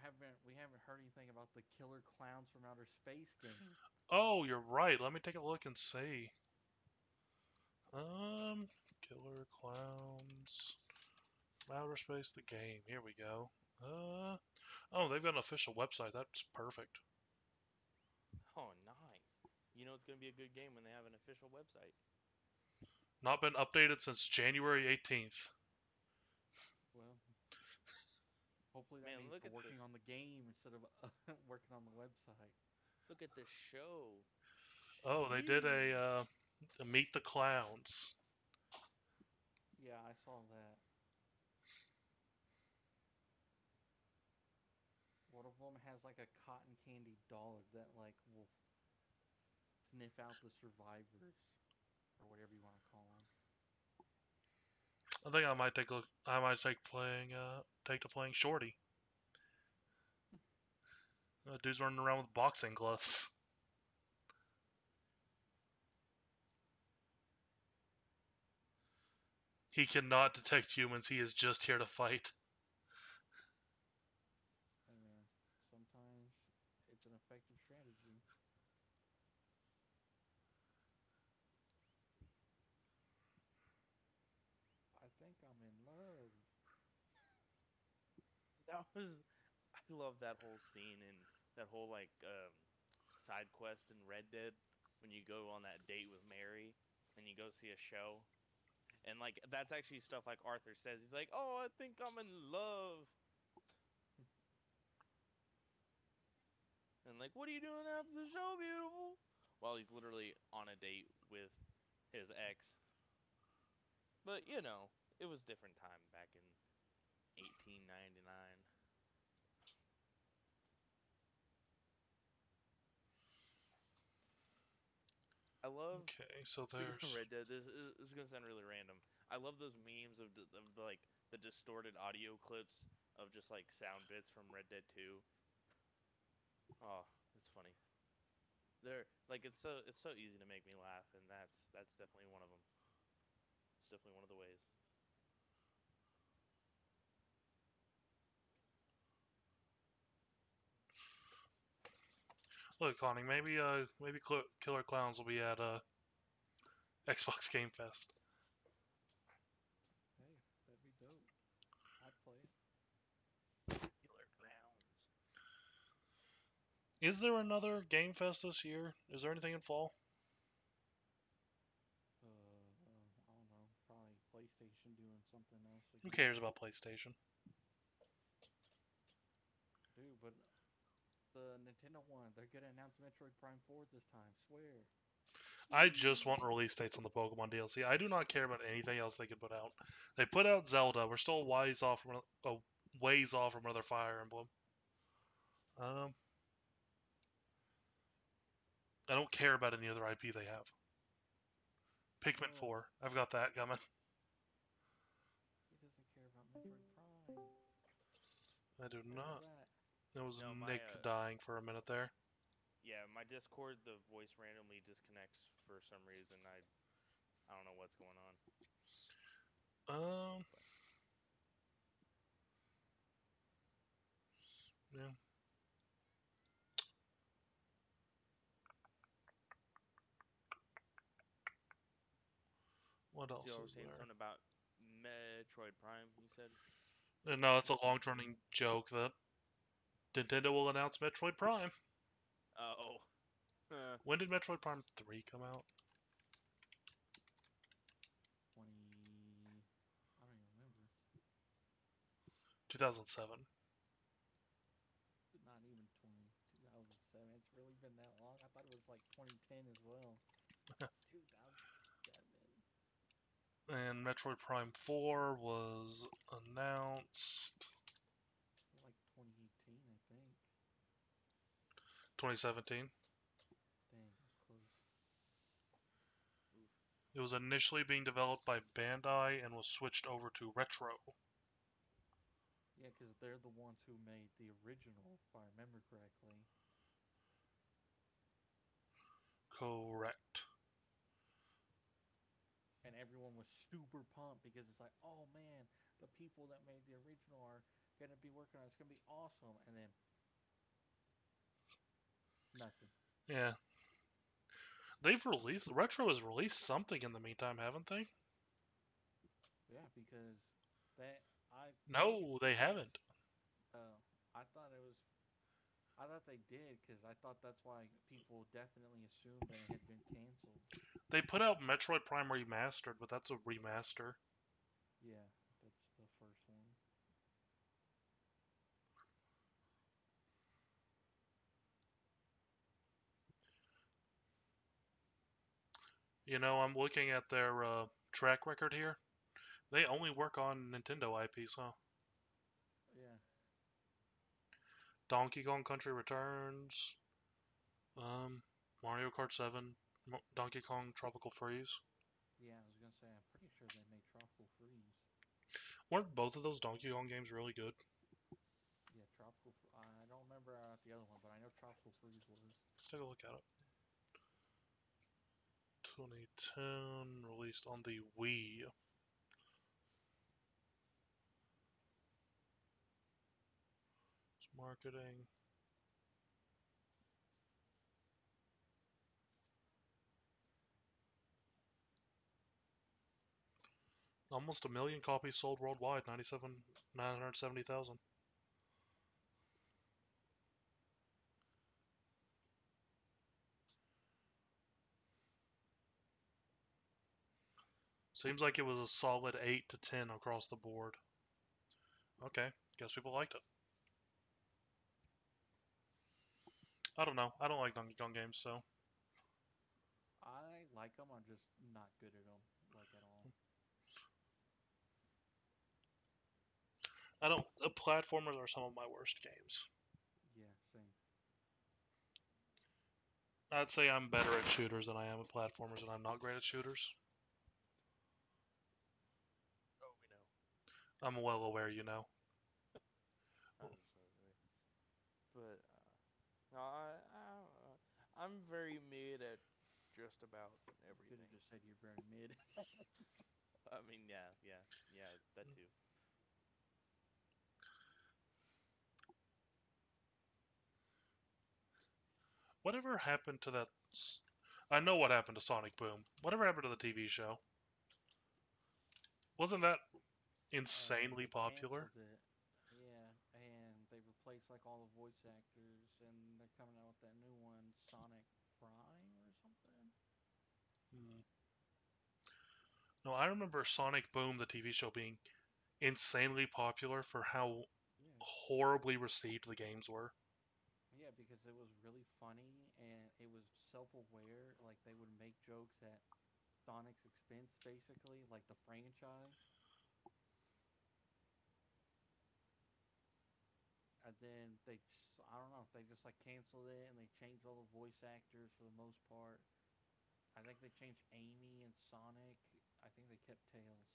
we haven't heard anything about the Killer Clowns from Outer Space game. Oh, you're right. Let me take a look and see. Um, Killer Clowns, Outer Space, the game. Here we go. Oh, they've got an official website. That's perfect. Oh, nice. You know it's gonna be a good game when they have an official website. Not been updated since January 18th. Well, hopefully that Man, means look they're at working this. on the game instead of working on the website. Look at this show. Oh, they did Sheesh. a Meet the Clowns. Yeah, I saw that. One of them has like a cotton candy dog that like will sniff out the survivors or whatever you want to call them. I think I might take a look. I might take to playing Shorty. Dude's running around with boxing gloves. He cannot detect humans. He is just here to fight. Sometimes it's an effective strategy. I think I'm in love. That was. I love that whole scene and that whole like side quest in Red Dead when you go on that date with Mary and you go see a show. And like that's actually stuff like Arthur says. He's like, "Oh, I think I'm in love." And like, "What are you doing after the show, beautiful?" While he's literally on a date with his ex. But you know, it was different time back in 1899. I love Okay, so speaking of there's. Red Dead. This is gonna sound really random. I love those memes of the like the distorted audio clips of just like sound bits from Red Dead 2. Oh, it's funny. They're like it's so easy to make me laugh, and that's definitely one of them. It's definitely one of the ways. Look, Connie, maybe Killer Clowns will be at Xbox Game Fest. Hey, that'd be dope. I'd play it. Killer clowns. Is there another Game Fest this year? Is there anything in fall? I don't know. Probably PlayStation doing something else Who again. cares about PlayStation? Dude, but the Nintendo one, they're gonna announce Metroid Prime 4 this time. Swear. I just want release dates on the Pokemon DLC. I do not care about anything else they could put out. They put out Zelda. We're still ways off from another Fire Emblem. Um, I don't care about any other IP they have. Pikmin Ugh, 4. I've got that coming. he doesn't care about Metroid Prime. I do Where's not. that? It was No, my Nick dying for a minute there. yeah, my Discord the voice randomly disconnects for some reason. I don't know what's going on. Um, But yeah. What so else y'all were is saying there? something about Metroid Prime. You said. No, it's a long-running joke that Nintendo will announce Metroid Prime. Oh. When did Metroid Prime 3 come out? 20. I don't even remember. 2007. Not even 2007. It's really been that long. I thought it was like 2010 as well. 2007. And Metroid Prime 4 was announced Like 2018, I think. 2017. Dang, that was close. Oof. It was initially being developed by Bandai and was switched over to Retro. Yeah, because they're the ones who made the original, if I remember correctly. Correct. And everyone was super pumped because it's like, oh man, the people that made the original are gonna be working on it. It's gonna be awesome, and then nothing. Yeah. They've released Retro has released something in the meantime, haven't they? Yeah, because that I think it's No, they because haven't. uh, I thought it was I thought they did because I thought that's why people definitely assumed that it had been canceled. They put out Metroid Prime Remastered, but that's a remaster. Yeah, that's the first one. You know, I'm looking at their track record here. They only work on Nintendo IPs, huh? Yeah, Donkey Kong Country Returns, um, Mario Kart 7, Donkey Kong Tropical Freeze. yeah. I was gonna say I'm pretty sure they made Tropical Freeze. Weren't both of those Donkey Kong games really good? Yeah, I don't remember the other one, but I know Tropical Freeze was. Let's take a look at it. 2010, released on the Wii. Marketing. Almost a million copies sold worldwide, 970,000. Seems like it was a solid 8 to 10 across the board. Okay, guess people liked it. I don't know. I don't like Donkey Kong games, so I like them. I'm just not good at them, like at all. I don't. Platformers are some of my worst games. Yeah, same. I'd say I'm better at shooters than I am at platformers, and I'm not great at shooters. Oh, we know. I'm well aware, you know. Absolutely. But no, I'm very mid at just about You could have everything. just said you're very mid. I mean, yeah, that too. Whatever happened to that? I know what happened to Sonic Boom. Whatever happened to the TV show? Wasn't that insanely They popular? canceled it. Yeah, and they replaced like all the voice actors, and they're coming out with that new one, Sonic Prime or something. Hmm. No, I remember Sonic Boom, the TV show, being insanely popular for how Yeah, horribly received the games were. yeah, because it was really funny and it was self-aware. Like they would make jokes at Sonic's expense, basically, like the franchise. And then I don't know, they just like canceled it and they changed all the voice actors for the most part. I think they changed Amy and Sonic. I think they kept Tails,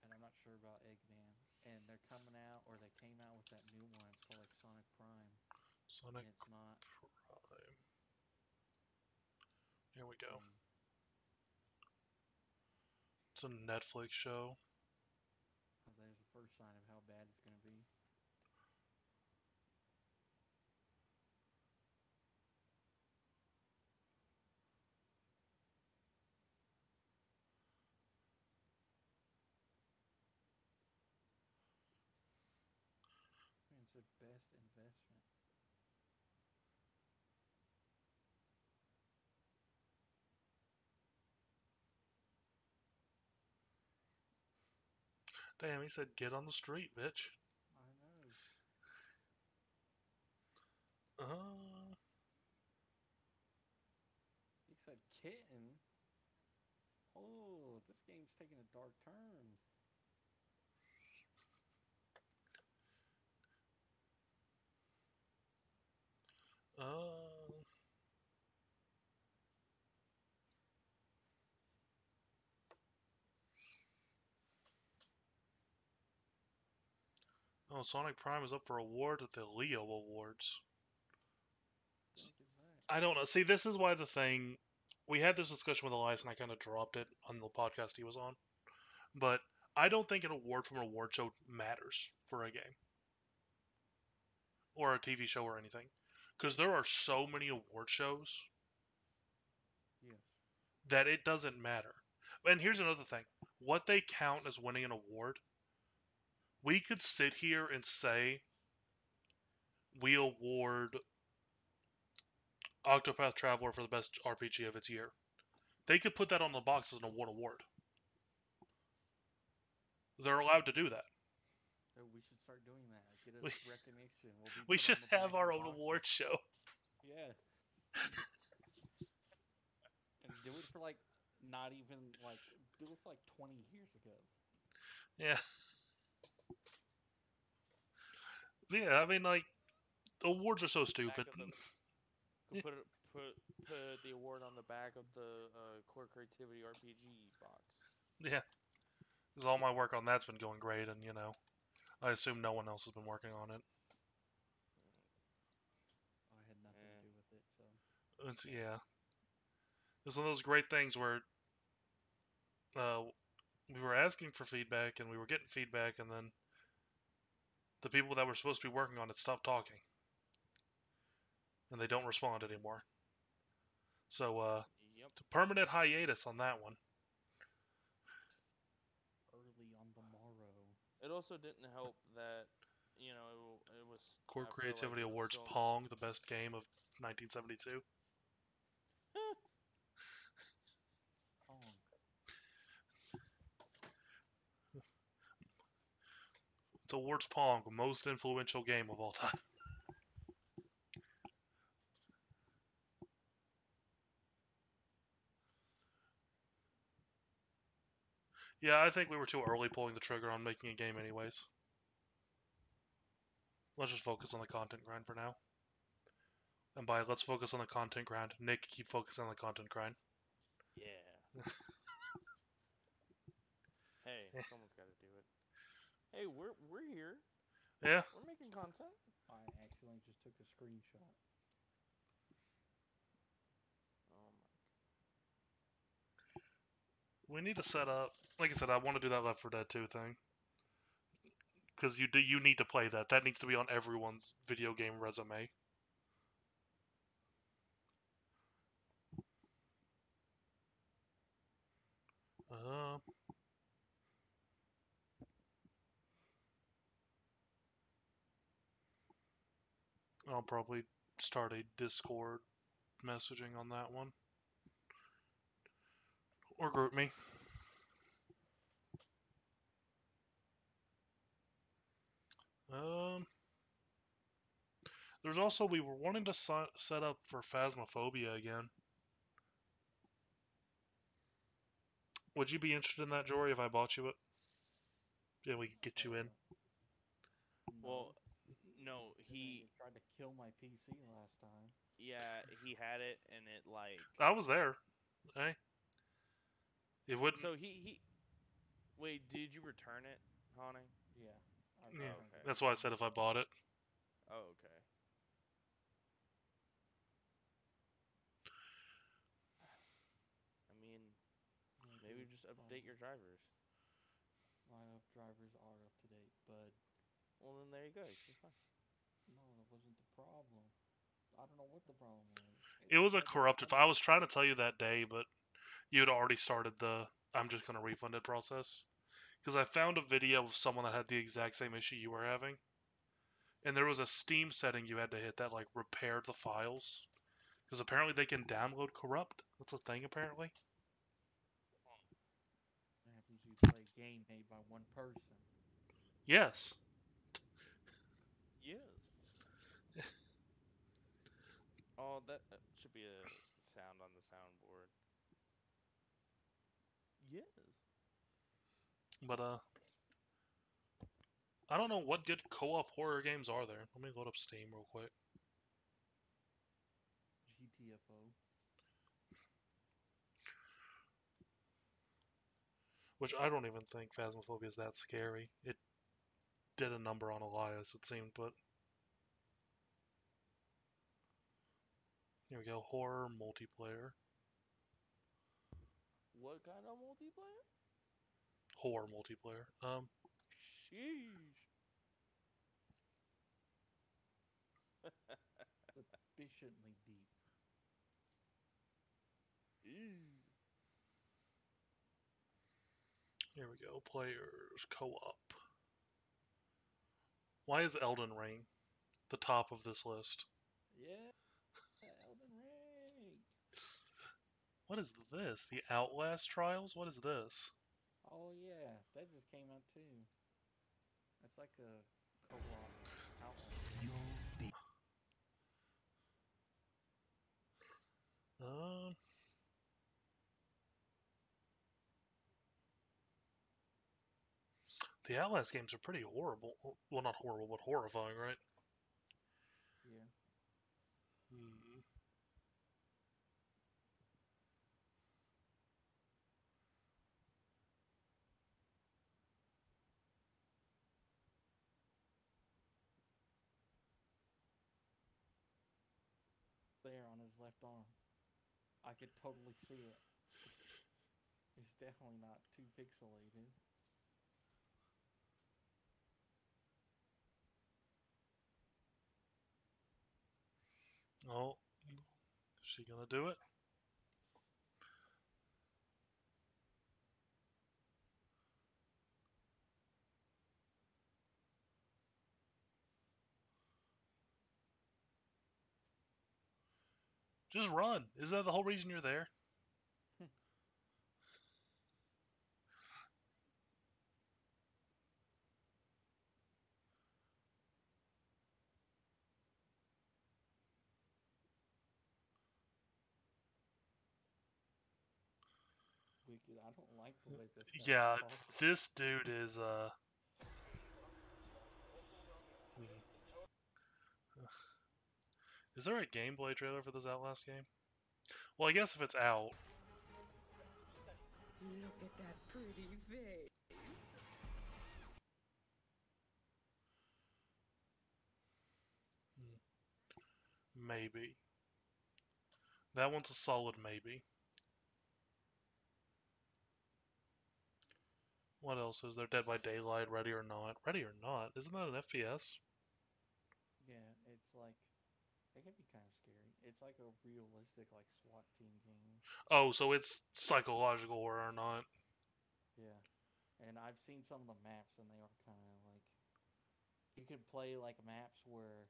and I'm not sure about Eggman. And they're coming out, or they came out with that new one. It's called like Sonic Prime, Sonic and it's not Prime. Here we go. some. It's a Netflix show. Oh, there's the first sign of how bad it's gonna be. I mean, it's their best investment. Damn, he said get on the street, bitch. I know. Uh, He said kitten. Oh, this game's taking a dark turn. uh. Oh, Sonic Prime is up for awards at the Leo Awards. What the heck is that? I don't know. See, this is why the thing we had this discussion with Elias, and I kind of dropped it on the podcast he was on. But I don't think an award from an award show matters for a game or a TV show or anything, because there are so many award shows Yes. that it doesn't matter. And here's another thing: what they count as winning an award, we could sit here and say we award Octopath Traveler for the best RPG of its year. They could put that on the box as an award. They're allowed to do that. So we should start doing that. Get us We, recognition. We'll be we put should on the back have of our the own boxes. award show. Yeah. And do it for like not even like do it for like 20 years ago. Yeah. Yeah, I mean, like, awards are so stupid. Could put the award on the back of the Core Creativity RPG box. Yeah. Because all my work on that's been going great, and, I assume no one else has been working on it. I had nothing to do with it, so. Yeah. It's one of those great things where we were asking for feedback, and we were getting feedback, and then the people that were supposed to be working on it stopped talking. And they don't respond anymore. So, Yep. it's a permanent hiatus on that one. Early on the morrow. It also didn't help that it was Core I feel like Creativity it was Awards still- Pong, the best game of 1972. Pong. It's Awards Pong, most influential game of all time. Yeah, I think we were too early pulling the trigger on making a game anyways. Let's just focus on the content grind for now. And by let's focus on the content grind, Nick, keep focusing on the content grind. Yeah. Hey, someone's got to do it. Hey, we're here. Yeah, We're making content. I accidentally just took a screenshot. Oh my. we need to set up. Like I said, I want to do that Left 4 Dead 2 thing. Because you need to play that. That needs to be on everyone's video game resume. Uh, I'll probably start a Discord messaging on that one. Or group me. There's also, we were wanting to set up for Phasmophobia again. Would you be interested in that, Jory, if I bought you it? Yeah, we could get you in. Well, no, He tried to kill my PC last time. yeah, he had it and it like. I was there. Hey. It wouldn't. So he. Wait, did you return it, Honey? Yeah. Yeah, okay. that's why I said if I bought it. Oh, okay. I mean, maybe just update your drivers. My drivers are up to date, but. Well, then there you go. You're fine. No, that wasn't the problem. I don't know what the problem was. It was a corrupted file. I was trying to tell you that day, but you had already started the I'm just going to refund it process. Because I found a video of someone that had the exact same issue you were having. And there was a Steam setting you had to hit that, like, repaired the files. Because apparently they can download corrupt. That's a thing, apparently. What happens if you play a game made by one person? Yes. Yes. Oh, that should be a sound on the soundboard. Yes. But, I don't know what good co-op horror games are there. Let me load up Steam real quick. GTFO. Which I don't even think Phasmophobia is that scary. It did a number on Elias, it seemed, but... Here we go, horror multiplayer. What kind of multiplayer? Horror multiplayer. Sheesh. Sufficiently deep. Ew. Here we go. Players co-op. Why is Elden Ring the top of this list? Yeah, Elden Ring. What is this? The Outlast Trials? What is this? Oh yeah, that just came out too. It's like a co-op Outlast game. Um, the Outlast games are pretty horrible. Well, not horrible, but horrifying, right? Yeah. Hmm. There on his left arm. I could totally see it. It's definitely not too pixelated. Oh, is she gonna do it? Just run. Is that the whole reason you're there? Wicked. I don't like the way this guy's Yeah, talking. this dude is Is there a gameplay trailer for this Outlast game? Well, I guess if it's out. Look at that pretty face. Maybe. That one's a solid maybe. What else is there? Dead by Daylight, Ready or Not. Ready or Not? Isn't that an FPS? Yeah, it's like it can be kind of scary. It's like a realistic like SWAT team game. Oh, so it's psychological horror or not. Yeah. And I've seen some of the maps and they are kind of like you can play like maps where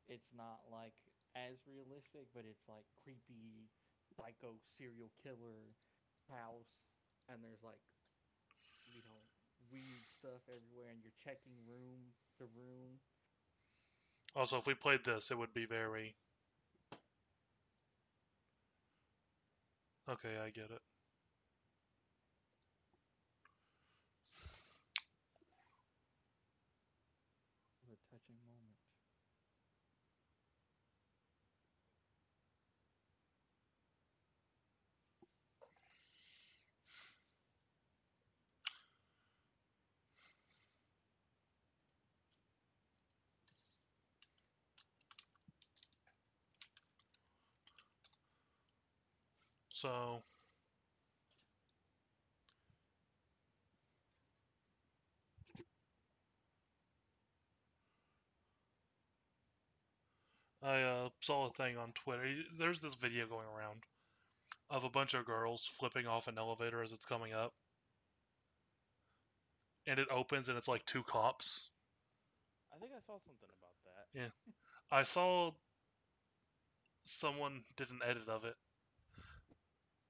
it's not like as realistic, but it's like creepy psycho serial killer house and there's like weird stuff everywhere and you're checking room to room. Also, if we played this, it would be very... Okay, I get it. What a touching moment. So... I saw a thing on Twitter. There's this video going around of a bunch of girls flipping off an elevator as it's coming up. And it opens and it's like two cops. I think I saw something about that. Yeah. I saw someone did an edit of it.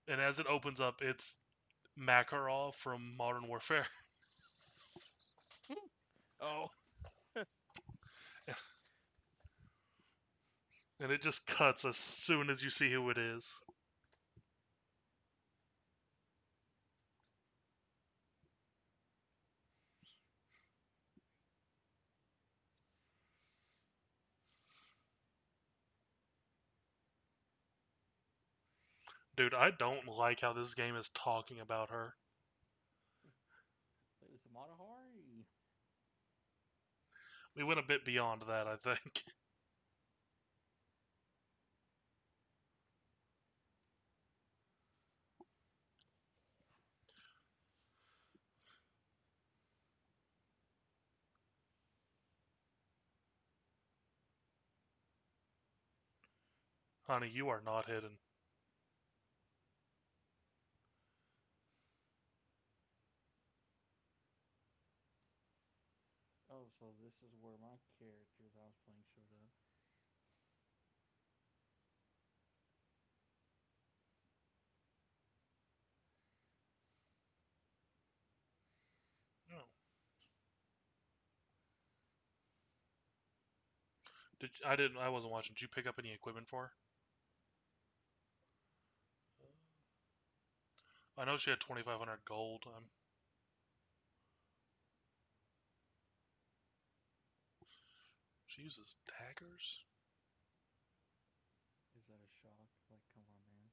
And as it opens up, it's Makarov from Modern Warfare. Oh, And it just cuts as soon as you see who it is. Dude, I don't like how this game is talking about her. It's a Matahari. We went a bit beyond that, I think. Honey, you are not hidden. Oh, so this is where my characters I was playing showed up. No. I wasn't watching. Did you pick up any equipment for her? I know she had 2,500 gold. She uses daggers? Is that a shock? Like, come on, man.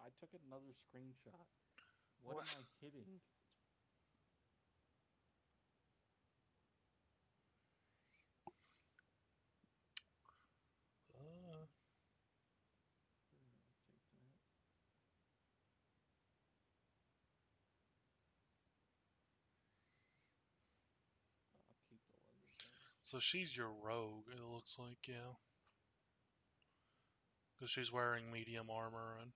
I took another screenshot. What? Am I hitting? Here, I'll take that. I'll keep the leather gloves. So she's your rogue, it looks like, yeah. Because she's wearing medium armor and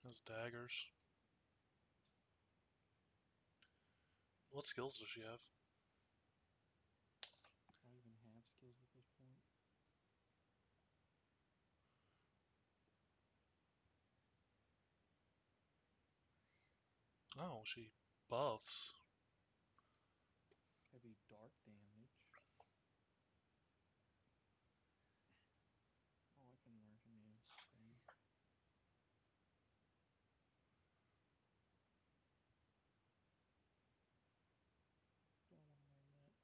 has daggers. What skills does she have? Do I even have skills at this point? Oh, she buffs. Heavy dark damage. Oh, I can learn a new thing. Do I want to learn that?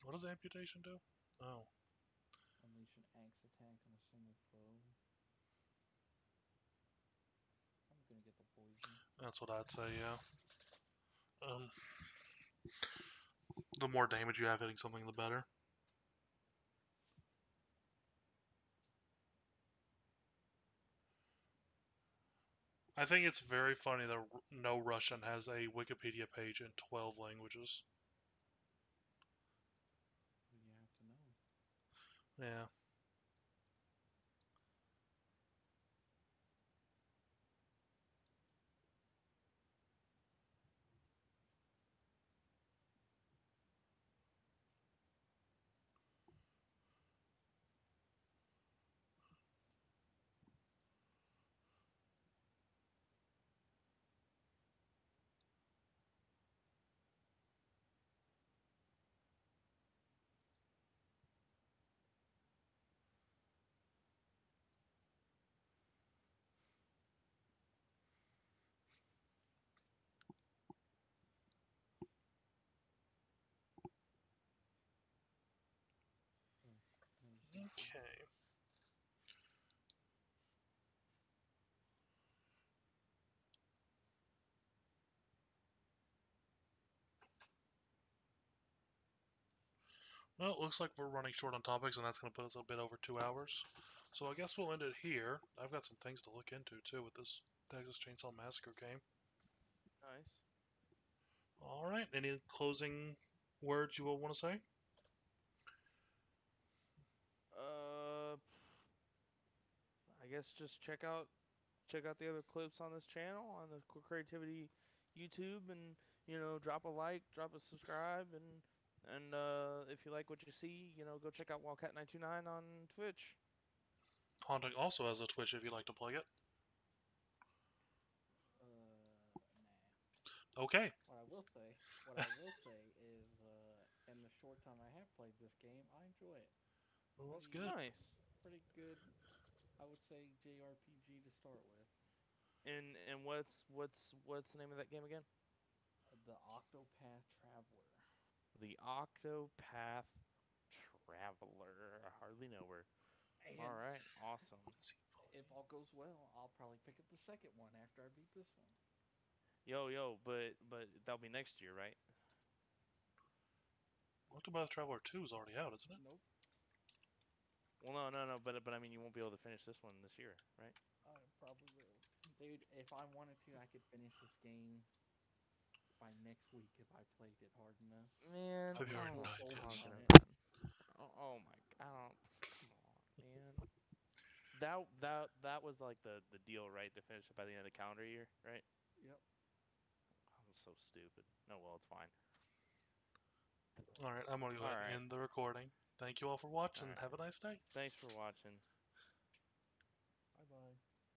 What does amputation do? Oh. Unleash an axe attack on a single foe. I'm gonna get the poison. That's what I'd say, yeah. Um, the more damage you have hitting something, the better. I think it's very funny that No Russian has a Wikipedia page in 12 languages. What do you have to know? Yeah. Oh, another safety. Okay. Well, it looks like we're running short on topics, and that's going to put us a bit over 2 hours. So I guess we'll end it here. I've got some things to look into, too, with this Texas Chainsaw Massacre game. Nice. Alright, any closing words you will want to say? I guess just check out the other clips on this channel on the Quick Creativity YouTube, and drop a like, drop a subscribe, and if you like what you see, go check out Wildcat929 on Twitch. Haunting also has a Twitch if you'd like to plug it. Nah. Okay. What I will say is, in the short time I have played this game, I enjoy it. Well, that's Pretty, good. Nice. pretty good. I would say JRPG to start with. And what's the name of that game again? The Octopath Traveler. The Octopath Traveler. I hardly know her. And All right, awesome. if all goes well, I'll probably pick up the second one after I beat this one. Yo, but that'll be next year, right? Octopath Traveler 2 is already out, isn't it? Nope. Well, no, but I mean, you won't be able to finish this one this year, right? I probably will. Dude, if I wanted to, I could finish this game by next week if I played it hard enough. Man, I'll be February full 9th focus is. on talking it. about. Oh my, I don't. Come on, man. That was like the deal, right? To finish it by the end of the calendar year, right? Yep. I'm so stupid. No, well, it's fine. Alright, I'm gonna go All ahead and right, end the recording. Thank you all for all watching. right. Have a nice day. Thanks for watching.